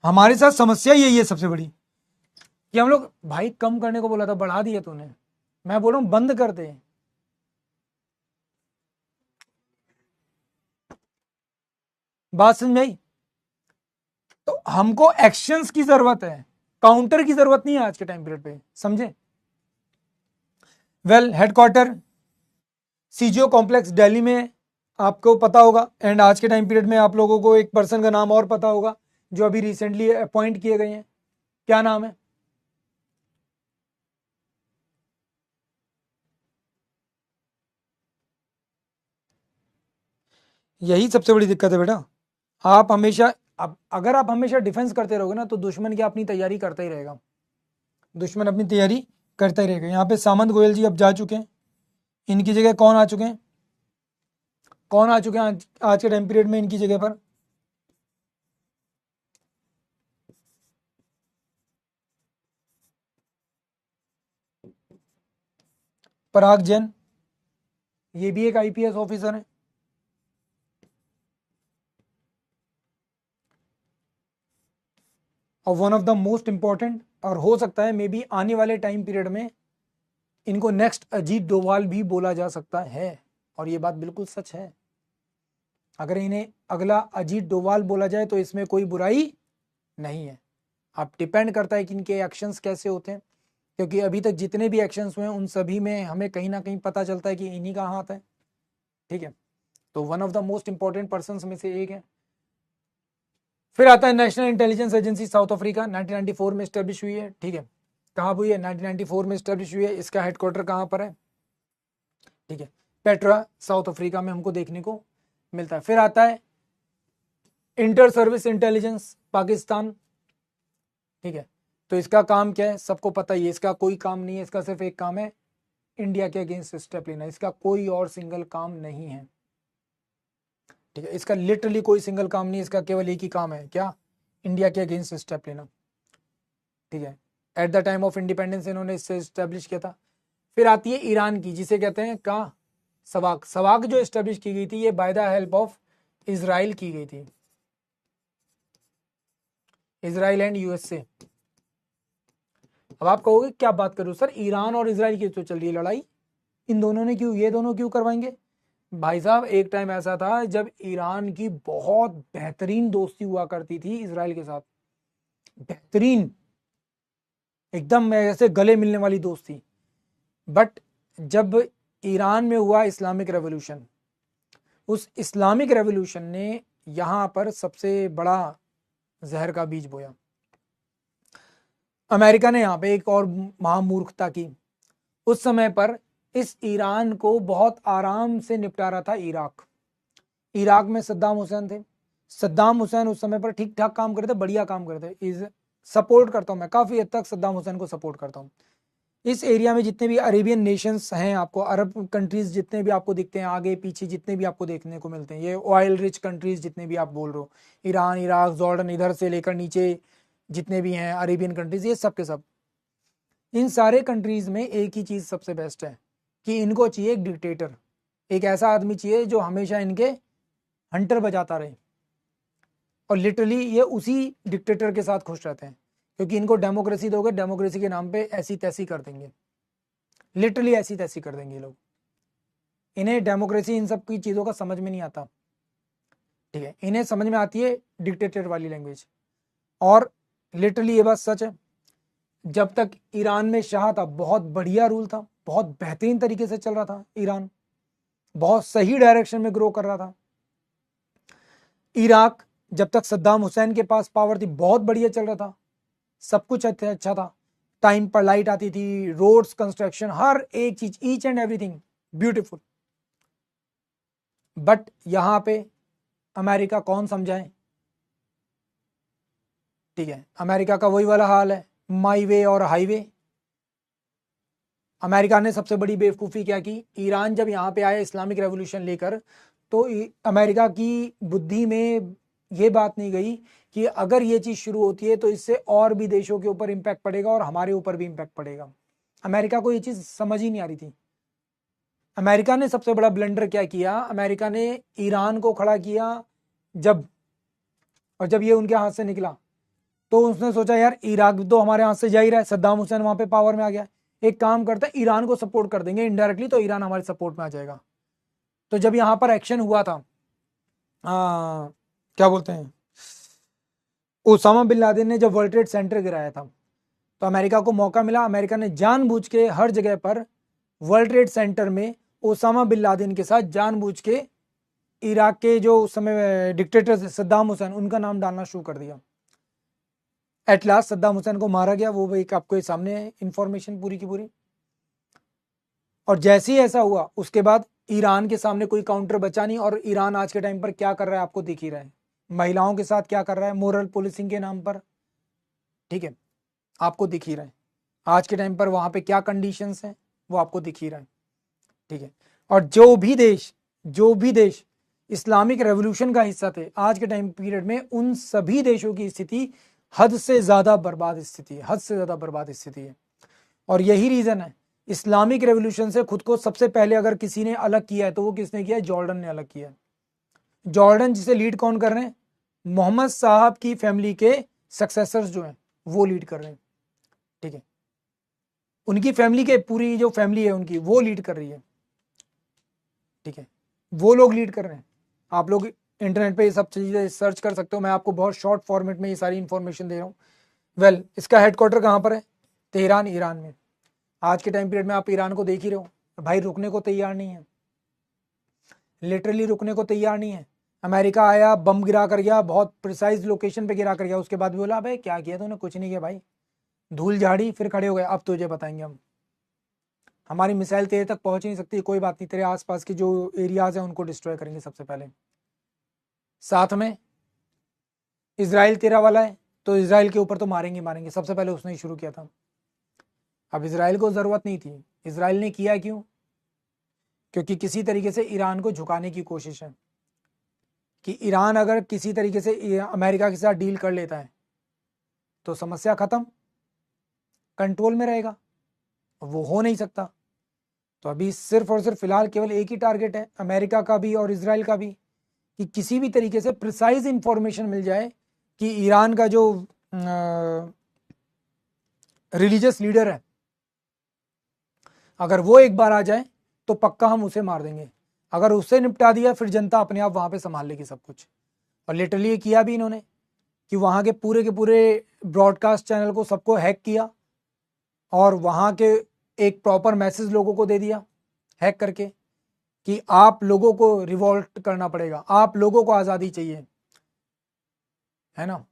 हमारे साथ समस्या यही है सबसे बड़ी कि हम लोग, भाई कम करने को बोला था बढ़ा दिया तूने, मैं बोल रहा हूं बंद कर दे। बात समझ में आई? तो हमको एक्शंस की जरूरत है, काउंटर की जरूरत नहीं है आज के टाइम पीरियड पे, समझे। Well, headquarter CGO complex Delhi में आपको पता होगा। एंड आज के टाइम पीरियड में आप लोगों को एक पर्सन का नाम और पता होगा जो अभी रिसेंटली अपॉइंट किए गए हैं। क्या नाम है? यही सबसे बड़ी दिक्कत है बेटा। आप हमेशा, अगर आप हमेशा डिफेंस करते रहोगे ना तो दुश्मन की अपनी तैयारी करता ही रहेगा, दुश्मन अपनी तैयारी करता ही रहेगा। यहाँ पे सामंत गोयल जी अब जा चुके हैं, इनकी जगह कौन आ चुके हैं, कौन आ चुके हैं आज के टाइम पीरियड में इनकी जगह पर? पराग जैन, ये भी एक IPS ऑफिसर है। और one of the most important, और हो सकता है मे बी आने वाले टाइम पीरियड में इनको नेक्स्ट अजीत डोभाल भी बोला जा सकता है, और ये बात बिल्कुल सच है। अगर इन्हें अगला अजीत डोभाल बोला जाए तो इसमें कोई बुराई नहीं है। अब डिपेंड करता है कि इनके एक्शंस कैसे होते हैं, क्योंकि अभी तक जितने भी एक्शंस हुए हैं उन सभी में हमें कहीं ना कहीं पता चलता है कि इन्हीं का हाथ है। ठीक है, तो one of the most important person में से एक है। फिर आता है national intelligence agency south Africa, 1994 में स्टैब्लिश हुई है। ठीक है, कहाँ हुई है? 1994 में स्टैब्लिश हुई है। इसका हेडक्वार्टर कहाँ पर है? ठीक है, पेट्रा, साउथ अफ्रीका में हमको देखने को मिलता है। फिर आता है इंटर सर्विस इंटेलिजेंस पाकिस्तान। ठीक है, तो इसका काम क्या है सबको पता ही है, इसका कोई काम नहीं है, इसका सिर्फ एक काम है, इंडिया के अगेंस्ट स्टेप लेना। इसका कोई और सिंगल काम नहीं है। ठीक है, इसका लिटरली कोई सिंगल काम नहीं है, इसका केवल एक ही काम है, क्या? इंडिया के अगेंस्ट स्टेप लेना। ठीक है, at the time of independence इन्होंने इससे स्टैब्लिश किया था। फिर आती है ईरान की, जिसे कहते हैं का सवाक। सवाक जो स्टैब्लिश की गई थी ये by the help of Israel की गई थी, इजराइल एंड USA। अब आप कहोगे क्या बात करो सर, ईरान और इसराइल की तो चल रही है लड़ाई, इन दोनों ने क्यों, ये दोनों क्यों करवाएंगे? भाई साहब एक टाइम ऐसा था जब ईरान की बहुत बेहतरीन दोस्ती हुआ करती थी इसराइल के साथ, बेहतरीन, एकदम ऐसे गले मिलने वाली दोस्ती। बट जब ईरान में हुआ इस्लामिक रेवोल्यूशन, उस इस्लामिक रेवोल्यूशन ने यहाँ पर सबसे बड़ा जहर का बीज बोया। अमेरिका ने यहाँ पे एक और महामूर्खता की। उस समय पर इस ईरान को बहुत आराम से निपटा रहा था इराक। इराक में सद्दाम हुसैन थे। सद्दाम हुसैन उस समय पर ठीक ठाक काम करते, बढ़िया काम करते। इस सपोर्ट करता हूँ मैं, काफ़ी हद तक सद्दाम हुसैन को सपोर्ट करता हूँ। इस एरिया में जितने भी अरेबियन नेशंस हैं, आपको अरब कंट्रीज जितने भी आपको दिखते हैं, आगे पीछे जितने भी आपको देखने को मिलते हैं, ये ऑयल रिच कंट्रीज जितने भी आप बोल रहे हो, ईरान, इराक, जॉर्डन, इधर से लेकर नीचे जितने भी हैं अरेबियन कंट्रीज, ये सब के सब, इन सारे कंट्रीज में एक ही चीज़ सबसे बेस्ट है कि इनको चाहिए एक डिक्टेटर, एक ऐसा आदमी चाहिए जो हमेशा इनके हंटर बजाता रहे। और लिटरली ये उसी डिक्टेटर के साथ खुश रहते हैं, क्योंकि इनको डेमोक्रेसी दोगे, डेमोक्रेसी के नाम पे ऐसी तैसी कर देंगे, लिटरली ऐसी तैसी कर देंगे लोग। इन्हें डेमोक्रेसी इन सब की चीज़ों का समझ में नहीं आता, ठीक है, इन्हें समझ में आती है डिक्टेटर वाली लैंग्वेज। और लिटरली ये बात सच है, जब तक ईरान में शाह था बहुत बढ़िया रूल था, बहुत बेहतरीन तरीके से चल रहा था ईरान, बहुत सही डायरेक्शन में ग्रो कर रहा था। इराक जब तक सद्दाम हुसैन के पास पावर थी बहुत बढ़िया चल रहा था, सब कुछ अच्छा था, टाइम पर लाइट आती थी, रोड्स कंस्ट्रक्शन, हर एक चीज, each and everything beautiful. But यहां पे अमेरिका कौन समझाए, ठीक है, अमेरिका का वही वाला हाल है, माई वे और हाईवे। अमेरिका ने सबसे बड़ी बेवकूफ़ी क्या की, ईरान जब यहाँ पे आया इस्लामिक रेवोल्यूशन लेकर, तो अमेरिका की बुद्धि में ये बात नहीं गई कि अगर ये चीज़ शुरू होती है तो इससे और भी देशों के ऊपर इम्पैक्ट पड़ेगा और हमारे ऊपर भी इम्पैक्ट पड़ेगा। अमेरिका को ये चीज़ समझ ही नहीं आ रही थी। अमेरिका ने सबसे बड़ा ब्लंडर क्या किया, अमेरिका ने ईरान को खड़ा किया जब, और जब ये उनके हाथ से निकला तो उसने सोचा यार इराक तो हमारे हाथ से जा ही रहा है, सद्दाम हुसैन वहां पे पावर में आ गया, एक काम करता है ईरान को सपोर्ट कर देंगे इनडायरेक्टली, तो ईरान हमारे सपोर्ट में आ जाएगा। तो जब यहाँ पर एक्शन हुआ था, क्या बोलते हैं, ओसामा बिन लादेन ने जब वर्ल्ड ट्रेड सेंटर गिराया था, तो अमेरिका को मौका मिला, अमेरिका ने जानबूझ के हर जगह पर वर्ल्ड ट्रेड सेंटर में ओसामा बिन लादेन के साथ जानबूझ के इराक के जो उस समय डिक्टेटर सद्दाम हुसैन, उनका नाम डालना शुरू कर दिया। एट लास्ट सद्दाम हुसैन को मारा गया, वो एक आपको सामने है इंफॉर्मेशन पूरी की पूरी। और जैसे ही ऐसा हुआ उसके बाद ईरान के सामने कोई काउंटर बचा नहीं, और ईरान आज के टाइम पर क्या कर रहा है आपको दिख ही रहा है, महिलाओं के साथ क्या कर रहा है मोरल पुलिसिंग के नाम पर, ठीक है, आपको दिख ही रहा है आज के टाइम पर वहां पे क्या कंडीशंस हैं वो आपको दिख ही रहा है, ठीक है। और जो भी देश इस्लामिक रेवोल्यूशन का हिस्सा थे आज के टाइम पीरियड में, उन सभी देशों की स्थिति हद से ज्यादा बर्बाद स्थिति है, हद से ज्यादा बर्बाद स्थिति है। और यही रीजन है, इस्लामिक रेवोल्यूशन से खुद को सबसे पहले अगर किसी ने अलग किया है तो वो किसने किया है, जॉर्डन ने अलग किया है। जॉर्डन जिसे लीड कौन कर रहे हैं, मोहम्मद साहब की फैमिली के सक्सेसर्स जो हैं वो लीड कर रहे हैं, ठीक है, उनकी फैमिली के पूरी जो फैमिली है उनकी वो लीड कर रही है, ठीक है, वो लोग लीड कर रहे हैं। आप लोग इंटरनेट पे ये सब चीज़ें सर्च कर सकते हो, मैं आपको बहुत शॉर्ट फॉर्मेट में ये सारी इन्फॉर्मेशन दे रहा हूँ। वेल इसका हेडक्वार्टर कहाँ पर है, तेहरान, ईरान में। आज के टाइम पीरियड में आप ईरान को देख ही रहे हो, भाई रुकने को तैयार नहीं है, लिटरली रुकने को तैयार नहीं है। अमेरिका आया, बम गिरा कर गया, बहुत प्रिसाइज लोकेशन पे गिरा कर गया, उसके बाद भी बोला भाई क्या किया तूने, कुछ नहीं किया भाई, धूल झाड़ी, फिर खड़े हो गए, अब तुझे बताएंगे हम, हमारी मिसाइल तेरे तक पहुंच नहीं सकती, कोई बात नहीं, तेरे आसपास के जो एरियाज हैं उनको डिस्ट्रॉय करेंगे सबसे पहले। साथ में इसराइल तेरा वाला है, तो इसराइल के ऊपर तो मारेंगे मारेंगे, सबसे पहले उसने ही शुरू किया था। अब इसराइल को ज़रूरत नहीं थी, इसराइल ने किया क्यों, क्योंकि किसी तरीके से ईरान को झुकाने की कोशिश है कि ईरान अगर किसी तरीके से अमेरिका के साथ डील कर लेता है तो समस्या ख़त्म, कंट्रोल में रहेगा, वो हो नहीं सकता। तो अभी सिर्फ और सिर्फ फिलहाल केवल एक ही टारगेट है अमेरिका का भी और इसराइल का भी, कि किसी भी तरीके से प्रिसाइज इंफॉर्मेशन मिल जाए कि ईरान का जो रिलीजियस लीडर है, अगर वो एक बार आ जाए तो पक्का हम उसे मार देंगे। अगर उससे निपटा दिया फिर जनता अपने आप वहां पे संभाल लेगी सब कुछ। और लिटरली ये किया भी इन्होंने कि वहां के पूरे ब्रॉडकास्ट चैनल को सबको हैक किया और वहां के एक प्रॉपर मैसेज लोगों को दे दिया हैक करके कि आप लोगों को रिवॉल्ट करना पड़ेगा, आप लोगों को आज़ादी चाहिए, है ना।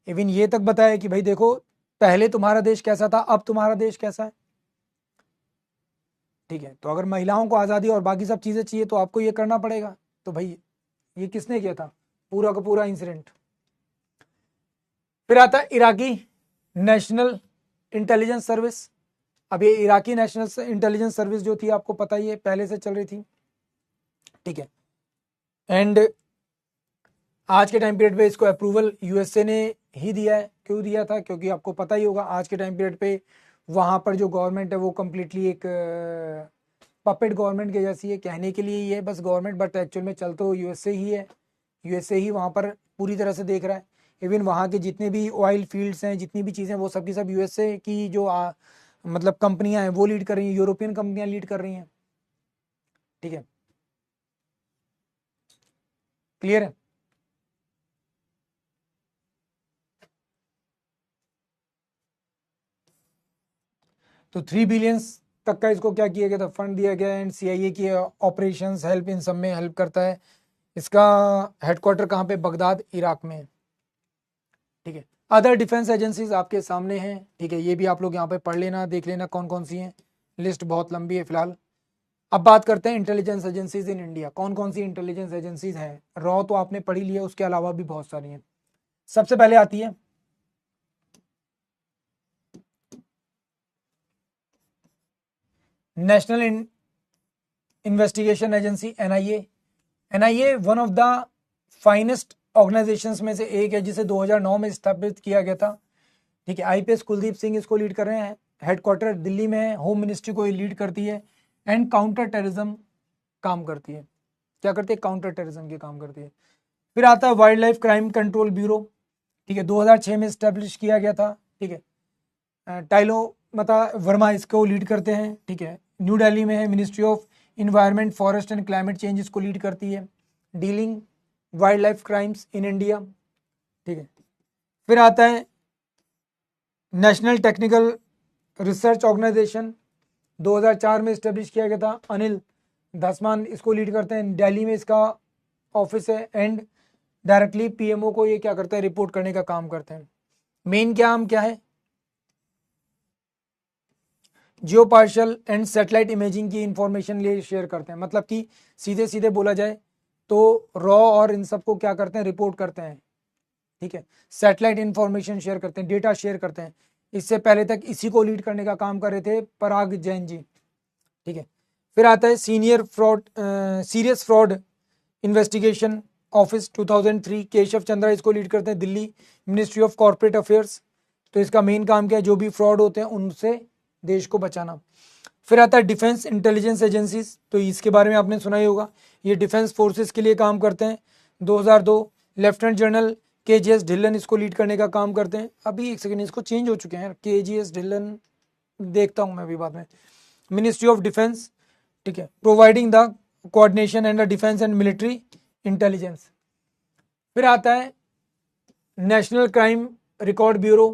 इवन ये तक बताया कि भाई देखो पहले तुम्हारा देश कैसा था, अब तुम्हारा देश कैसा है। ठीक है, तो अगर महिलाओं को आज़ादी और बाकी सब चीज़ें चाहिए तो आपको ये करना पड़ेगा। तो भाई ये किसने किया था पूरा का पूरा इंसिडेंट। फिर आता है इराकी नेशनल इंटेलिजेंस सर्विस। अब ये इराकी नेशनल इंटेलिजेंस सर्विस जो थी आपको पता ही है पहले से चल रही थी, ठीक है। एंड आज के टाइम पीरियड पे इसको अप्रूवल यूएसए ने ही दिया है। क्यों दिया था? क्योंकि आपको पता ही होगा आज के टाइम पीरियड पे वहाँ पर जो गवर्नमेंट है वो कम्प्लीटली एक पपेट गवर्नमेंट के जैसी है। कहने के लिए ही है बस गवर्नमेंट, बट एक्चुअल में चल तो यूएसए ही है। यूएसए ही वहाँ पर पूरी तरह से देख रहा है। इवन वहाँ के जितने भी ऑयल फील्ड्स हैं, जितनी भी चीज़ें, वो सब की सब यूएसए की जो मतलब कंपनियां हैं वो लीड कर रही हैं, यूरोपियन कंपनियां लीड कर रही हैं, ठीक है। क्लियर है? तो 3 बिलियन तक का इसको क्या किया गया था, फंड दिया गया। एंड सीआईए की ऑपरेशंस हेल्प इन सब में हेल्प करता है। इसका हेडक्वार्टर कहाँ पे? बगदाद, इराक में, ठीक है। अदर डिफेंस एजेंसीज आपके सामने हैं, ठीक है। ये भी आप लोग यहाँ पे पढ़ लेना, देख लेना कौन कौन सी हैं, लिस्ट बहुत लंबी है फिलहाल। अब बात करते हैं इंटेलिजेंस एजेंसीज इन इंडिया। कौन कौन सी इंटेलिजेंस एजेंसीज हैं? रॉ तो आपने पढ़ी लिया, उसके अलावा भी बहुत सारी हैं। सबसे पहले आती है national investigation agency, NIA. NIA one of the finest organisations में से एक है, जिसे 2009 में स्थापित किया गया था, ठीक है। आईपीएस कुलदीप सिंह इसको लीड कर रहे हैं। हेडक्वार्टर दिल्ली में है, होम मिनिस्ट्री को ये लीड करती है। एंड काउंटर टेररिज्म काम करती है। क्या करती है? काउंटर टेररिज्म के काम करती है। फिर आता है wild life crime control bureau, ठीक है। 2006 में स्टैब्लिश किया गया था, ठीक है। टाइलो मता वर्मा इसको लीड करते हैं, ठीक है। न्यू दिल्ली में है। Ministry of environment, forest and climate change इसको लीड करती है। Dealing wild life crimes in India, ठीक है। फिर आता है नेशनल टेक्निकल रिसर्च ऑर्गेनाइजेशन, 2004 में स्टेब्लिश किया गया था। अनिल धसमान इसको लीड करते हैं, दिल्ली में इसका ऑफिस है। एंड डायरेक्टली पीएमओ को ये क्या करते हैं? रिपोर्ट करने का काम करते हैं। मेन काम क्या है? जियो पार्शल एंड सैटेलाइट इमेजिंग की इंफॉर्मेशन लिए शेयर करते हैं। मतलब कि सीधे सीधे बोला जाए तो रॉ और इन सबको क्या करते हैं? रिपोर्ट करते हैं, ठीक है। सैटेलाइट इंफॉर्मेशन शेयर करते हैं, डेटा शेयर करते हैं। इससे पहले तक इसी को लीड करने का काम कर रहे थे पराग जैन जी, ठीक है। फिर आता है serious fraud investigation office, 2003, Keshav Chandra इसको लीड करते हैं, Delhi, Ministry of corporate affairs. तो इसका मेन काम क्या है? जो भी फ्रॉड होते हैं उनसे देश को बचाना। फिर आता है डिफेंस इंटेलिजेंस एजेंसीज, तो इसके बारे में आपने सुना ही होगा। ये डिफेंस फोर्सेस के लिए काम करते हैं। 2002 लेफ्टिनेंट जनरल केजीएस ढिल्लन इसको लीड करने का काम करते हैं। अभी एक सेकेंड, इसको चेंज हो चुके हैं, केजीएस ढिल्लन देखता हूँ मैं अभी बाद में। मिनिस्ट्री ऑफ डिफेंस, ठीक है, providing the coordination and the defence and military intelligence. फिर आता है नेशनल क्राइम रिकॉर्ड ब्यूरो,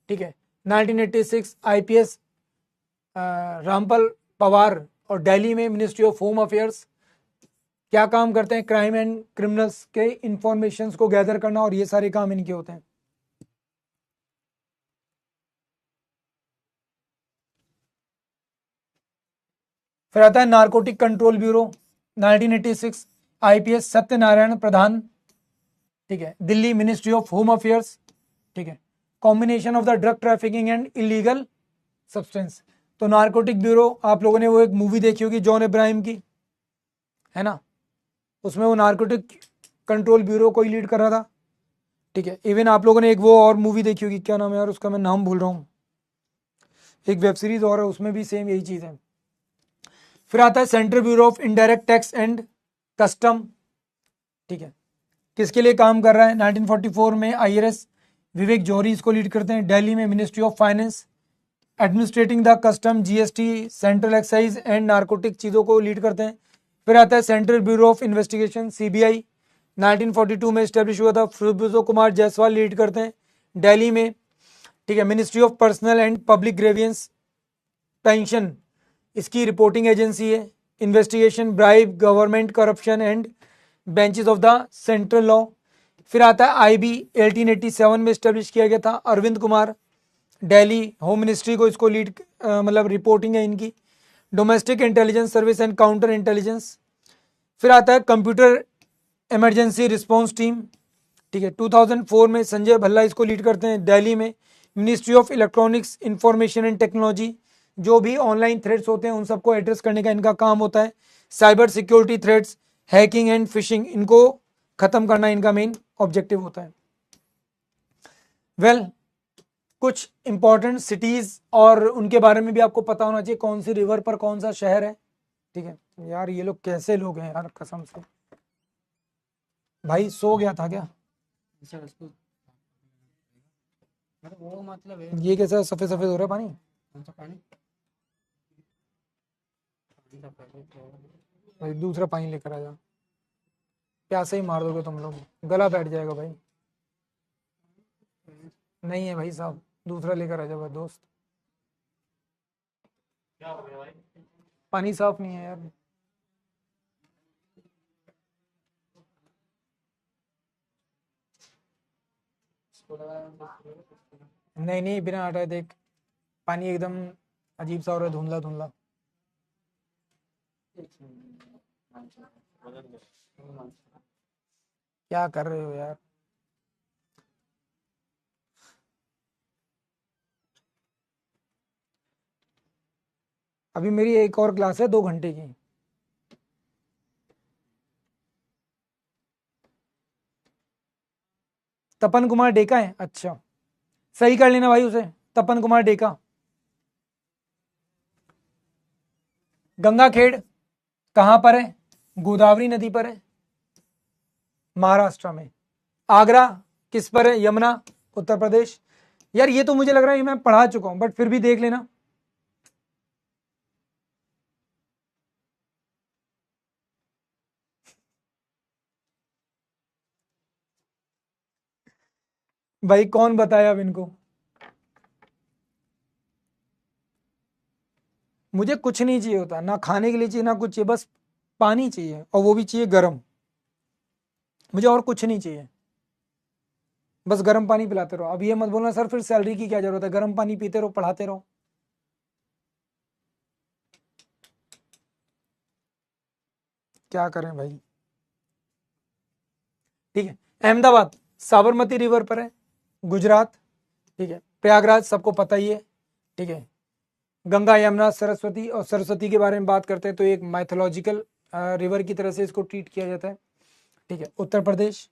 ठीक है। 1986 आईपीएस रामपाल पवार और दिल्ली में मिनिस्ट्री ऑफ होम अफेयर्स क्या काम करते हैं? क्राइम एंड क्रिमिनल्स के इंफॉर्मेशंस को गैदर करना, और ये सारे काम इनके होते हैं। फिर आता है Narcotic Control Bureau, 1986 IPS Satyanarayan Pradhan, ठीक है, Delhi, Ministry of Home Affairs, ठीक है। Combination of the drug trafficking and illegal substance. तो नारकोटिक ब्यूरो, आप लोगों ने वो एक मूवी देखी होगी जॉन इब्राहिम की, है ना, उसमें वो नारकोटिक कंट्रोल ब्यूरो को ही लीड कर रहा था, ठीक है। इवन आप लोगों ने एक वो और मूवी देखी होगी, क्या नाम है यार उसका, मैं नाम भूल रहा हूँ, एक वेब सीरीज और है, उसमें भी सेम यही चीज़ है। फिर आता है central bureau of indirect tax and custom, ठीक है। किसके लिए काम कर रहा है? 1944 में आईआरएस विवेक जौहरी इसको लीड करते हैं। दिल्ली में ministry of finance administrating the custom, GST, central excise and narcotic चीज़ों को लीड करते हैं। फिर आता है central bureau of investigation, CBI, 1942 में स्टैब्लिश हुआ था। सुब्रतो कुमार जायसवाल लीड करते हैं दिल्ली में। ठीक है, ministry of personal and public grievance pension, इसकी रिपोर्टिंग एजेंसी है। Investigation bribe, government corruption and benches of the central law. फिर आता है आईबी, 1887 में स्टैब्लिश किया गया था। अरविंद कुमार, दिल्ली होम मिनिस्ट्री को इसको लीड मतलब रिपोर्टिंग है इनकी। Domestic intelligence service and counter intelligence. फिर आता है कंप्यूटर इमरजेंसी रिस्पॉन्स टीम। ठीक है, 2004 में संजय भल्ला इसको लीड करते हैं दिल्ली में। Ministry of electronics information and technology, जो भी ऑनलाइन थ्रेट्स होते हैं उन सबको एड्रेस करने का इनका काम होता है। Cyber security threats, hacking and fishing, इनको खत्म करना इनका मेन ऑब्जेक्टिव होता है। वेल, कुछ इंपॉर्टेंट सिटीज और उनके बारे में भी आपको पता होना चाहिए, कौन सी रिवर पर कौन सा शहर है। ठीक है यार, ये लोग कैसे लोग हैं यार, कसम से। भाई सो गया था क्या? वो मतलब है ये कैसा सफेद सफेद हो रहा है पानी? कौन सा पानी? भाई दूसरा पानी लेकर आ जा, प्यासे ही मार दोगे तुम लोग, गला बैठ जाएगा भाई। नहीं है भाई साहब, दूसरा लेकर आ जा भाई दोस्त। क्या हो गया भाई? पानी साफ नहीं है यार। नहीं नहीं, बिना हटाए देख, पानी एकदम अजीब सा हो रहा है, धुंधला धुंधला। क्या कर रहे हो यार? अभी मेरी एक और क्लास है 2 घंटे की। तपन कुमार डेका है, अच्छा सही कर लेना भाई उसे, तपन कुमार डेका। गंगाखेड़ कहाँ पर है? गोदावरी नदी पर है, महाराष्ट्र में। आगरा किस पर है? यमुना, उत्तर प्रदेश। यार ये तो मुझे लग रहा है ये मैं पढ़ा चुका हूं, बट फिर भी देख लेना। भाई कौन बताया अब इनको? मुझे कुछ नहीं चाहिए होता, ना खाने के लिए चाहिए ना कुछ चाहिए, बस पानी चाहिए, और वो भी चाहिए गर्म। मुझे और कुछ नहीं चाहिए, बस गर्म पानी पिलाते रहो। अब ये मत बोलना सर फिर सैलरी की क्या जरूरत है, गर्म पानी पीते रहो, पढ़ाते रहो। क्या करें भाई। ठीक है, अहमदाबाद साबरमती रिवर पर है, गुजरात। ठीक है, प्रयागराज सबको पता ही है। ठीक है, गंगा यमुना सरस्वती, और सरस्वती के बारे में बात करते हैं तो एक माइथोलॉजिकल रिवर की तरह से इसको ट्रीट किया जाता है। ठीक है, उत्तर प्रदेश।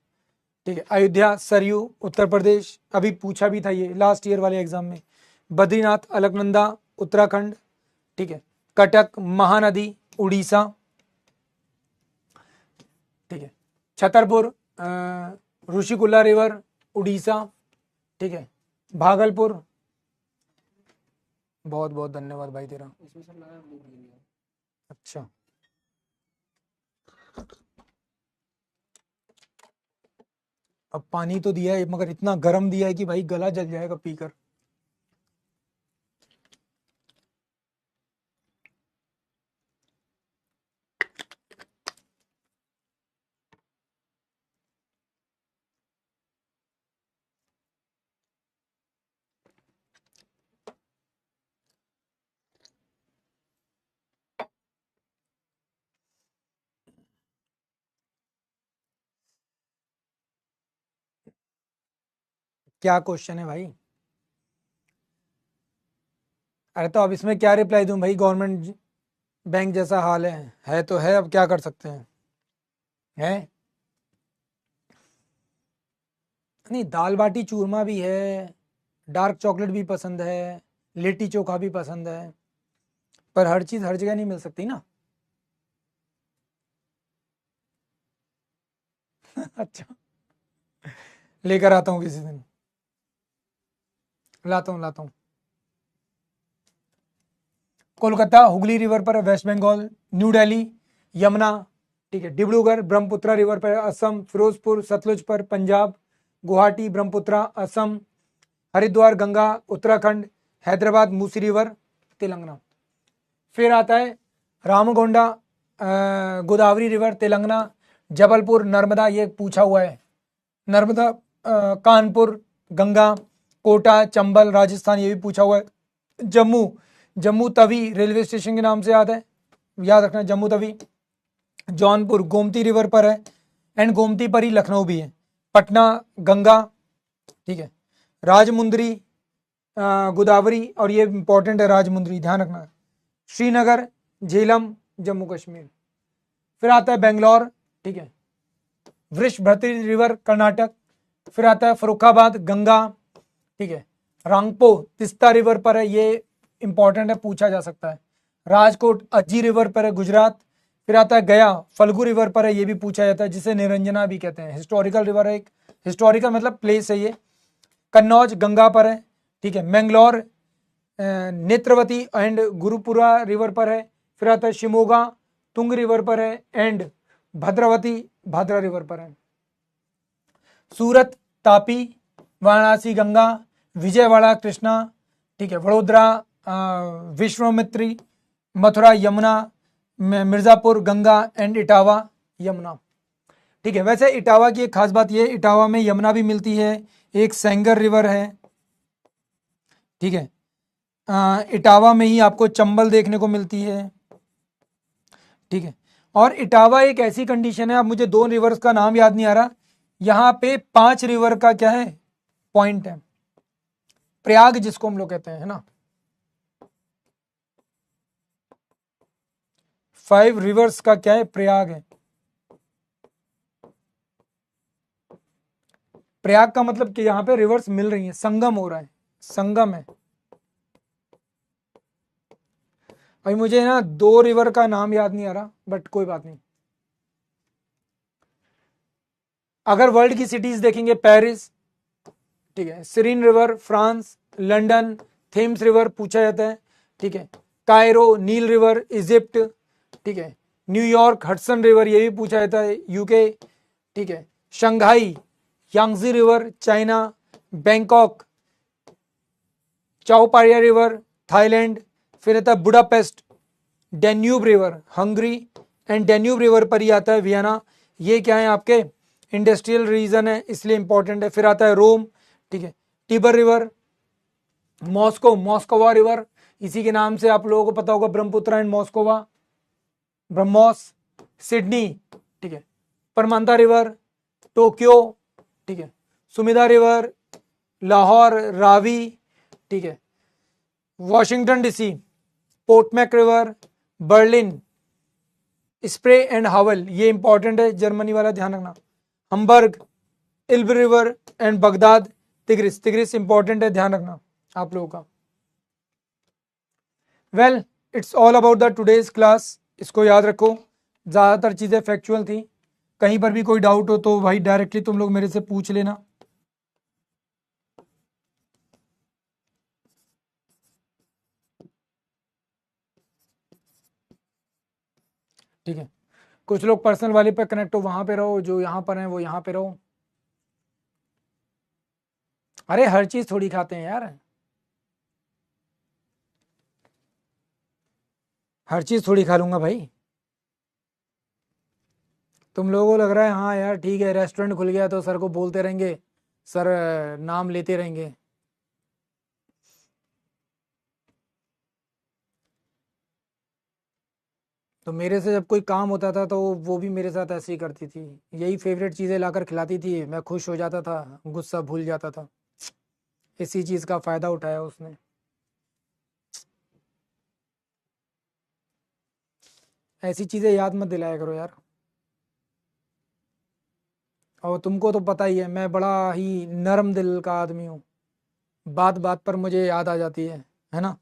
ठीक है, अयोध्या सरयू उत्तर प्रदेश, अभी पूछा भी था ये लास्ट ईयर वाले एग्जाम में। बद्रीनाथ अलकनंदा उत्तराखंड। ठीक है, कटक महानदी उड़ीसा। ठीक है, छतरपुर ऋषिकुल्ला रिवर उड़ीसा। ठीक है, भागलपुर। बहुत बहुत धन्यवाद भाई तेरा। इसमें सब लगा है, अच्छा, अब पानी तो दिया है मगर इतना गर्म दिया है कि भाई गला जल जाएगा पीकर। क्या क्वेश्चन है भाई? अरे तो अब इसमें क्या रिप्लाई दूं भाई, गवर्नमेंट बैंक जैसा हाल है तो है, अब क्या कर सकते हैं। है नहीं, दाल बाटी चूरमा भी है, डार्क चॉकलेट भी पसंद है, लिट्टी चोखा भी पसंद है, पर हर चीज हर जगह नहीं मिल सकती ना। अच्छा, लेकर आता हूँ किसी दिन। लाता हूँ। कोलकाता हुगली रिवर पर है, वेस्ट बंगाल। न्यू दिल्ली यमुना, ठीक है। डिब्रूगढ़ ब्रह्मपुत्रा रिवर पर असम। फिरोजपुर सतलुज पर पंजाब। गुवाहाटी ब्रह्मपुत्रा असम। हरिद्वार गंगा उत्तराखंड। हैदराबाद मूसी रिवर तेलंगाना। फिर आता है रामगोंडा गोदावरी रिवर तेलंगाना। जबलपुर नर्मदा, ये पूछा हुआ है, नर्मदा। कानपुर गंगा। कोटा चंबल राजस्थान, ये भी पूछा हुआ है। जम्मू तवी रेलवे स्टेशन के नाम से याद रखना, जम्मू तवी। जौनपुर गोमती रिवर पर है, एंड गोमती पर ही लखनऊ भी है। पटना गंगा, ठीक है। राजमुंदरी गोदावरी, और ये इंपॉर्टेंट है राजमुंदरी, ध्यान रखना। श्रीनगर झेलम जम्मू कश्मीर। फिर आता है बेंगलोर, ठीक है। वृषभद्री रिवर कर्नाटक। फिर आता है फरुखाबाद गंगा, ठीक है। रांगपो तिस्ता रिवर पर है, ये इंपॉर्टेंट है, पूछा जा सकता है। राजकोट अज्जी रिवर पर है गुजरात। फिर आता है गया फल्गु रिवर पर है, ये भी पूछा जाता है, जिसे निरंजना भी कहते हैं। हिस्टोरिकल रिवर है, एक हिस्टोरिकल मतलब प्लेस है ये। कन्नौज गंगा पर है, ठीक है। मैंगलोर नेत्रवती एंड गुरुपुरा रिवर पर है। फिर आता है शिमोगा तुंग रिवर पर है, एंड भद्रावती भाद्रा रिवर पर है। सूरत तापी, वाराणसी गंगा, विजयवाड़ा कृष्णा, ठीक है। वडोदरा विश्वामित्री, मथुरा यमुना, मिर्जापुर गंगा, एंड इटावा यमुना, ठीक है। वैसे इटावा की एक खास बात ये, इटावा में यमुना भी मिलती है, एक सेंगर रिवर है, ठीक है। इटावा में ही आपको चंबल देखने को मिलती है, ठीक है। और इटावा एक ऐसी कंडीशन है, अब मुझे 2 रिवर्स का नाम याद नहीं आ रहा, यहां पे 5 रिवर का क्या है पॉइंट है, प्रयाग जिसको हम लोग कहते हैं, है ना। 5 रिवर्स का क्या है, प्रयाग है। प्रयाग का मतलब कि यहां पे रिवर्स मिल रही है, संगम हो रहा है, संगम है। अभी मुझे ना 2 रिवर का नाम याद नहीं आ रहा, बट कोई बात नहीं। अगर वर्ल्ड की सिटीज देखेंगे, पेरिस, ठीक है। Seine river France, London, Thames river पूछा जाता है, ठीक है। कायरो नील रिवर इजिप्ट, ठीक है। न्यूयॉर्क हडसन रिवर, ये भी पूछा जाता है, यूके, ठीक है। Shanghai Yangtze river China. Bangkok Chao Phraya river Thailand. फिर आता है Budapest Danube river Hungary, and Danube river पर ही आता है वियना, ये क्या है आपके इंडस्ट्रियल रीजन है, इसलिए इंपॉर्टेंट है। फिर आता है रोम, ठीक है। टिबर रिवर, मॉस्को मॉस्कोवा रिवर, इसी के नाम से आप लोगों को पता होगा, ब्रह्मपुत्र एंड मॉस्कोवा, ब्रह्मोस। सिडनी, ठीक है। परमांता रिवर टोक्यो, ठीक है। सुमिदा रिवर लाहौर रावी, ठीक है। Washington DC Potomac river, Berlin Spree and Havel, ये इंपॉर्टेंट है, जर्मनी वाला ध्यान रखना। Hamburg Elbe river and Baghdad Tigris, Tigris important है, ध्यान रखना आप लोगों का। Well it's all about the today's class, इसको याद रखो, ज़्यादातर चीज़ें फैक्चुअल थी। कहीं पर भी कोई डाउट हो तो भाई डायरेक्टली तुम लोग मेरे से पूछ लेना। ठीक है, कुछ लोग पर्सनल वाले पे कनेक्ट हो, वहां पे रहो, जो यहाँ पर हैं वो यहाँ पे रहो। अरे हर चीज थोड़ी खाते हैं यार, हर चीज थोड़ी खा लूंगा भाई। तुम लोगों को लग रहा है हाँ यार ठीक है, रेस्टोरेंट खुल गया तो सर को बोलते रहेंगे, सर नाम लेते रहेंगे। तो मेरे से जब कोई काम होता था तो वो भी मेरे साथ ऐसे ही करती थी, यही फेवरेट चीज़ें लाकर खिलाती थी, मैं खुश हो जाता था, गुस्सा भूल जाता था। इसी चीज़ का फ़ायदा उठाया उसने। ऐसी चीज़ें याद मत दिलाया करो यार। और तुमको तो पता ही है मैं बड़ा ही नरम दिल का आदमी हूँ, बात बात पर मुझे याद आ जाती है ना।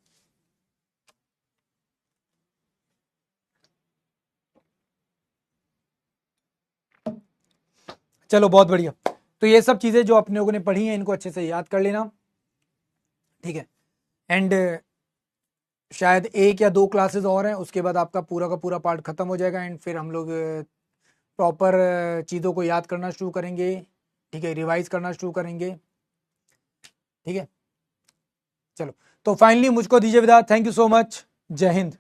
चलो बहुत बढ़िया। तो ये सब चीज़ें जो अपने लोगों ने पढ़ी हैं इनको अच्छे से याद कर लेना, ठीक है। एंड शायद 1 या 2 क्लासेस और हैं, उसके बाद आपका पूरा का पूरा पार्ट खत्म हो जाएगा एंड फिर हम लोग प्रॉपर चीज़ों को याद करना शुरू करेंगे। ठीक है, रिवाइज करना शुरू करेंगे। ठीक है, चलो तो फाइनली मुझको दीजिए विदा। Thank you so much. जय हिंद।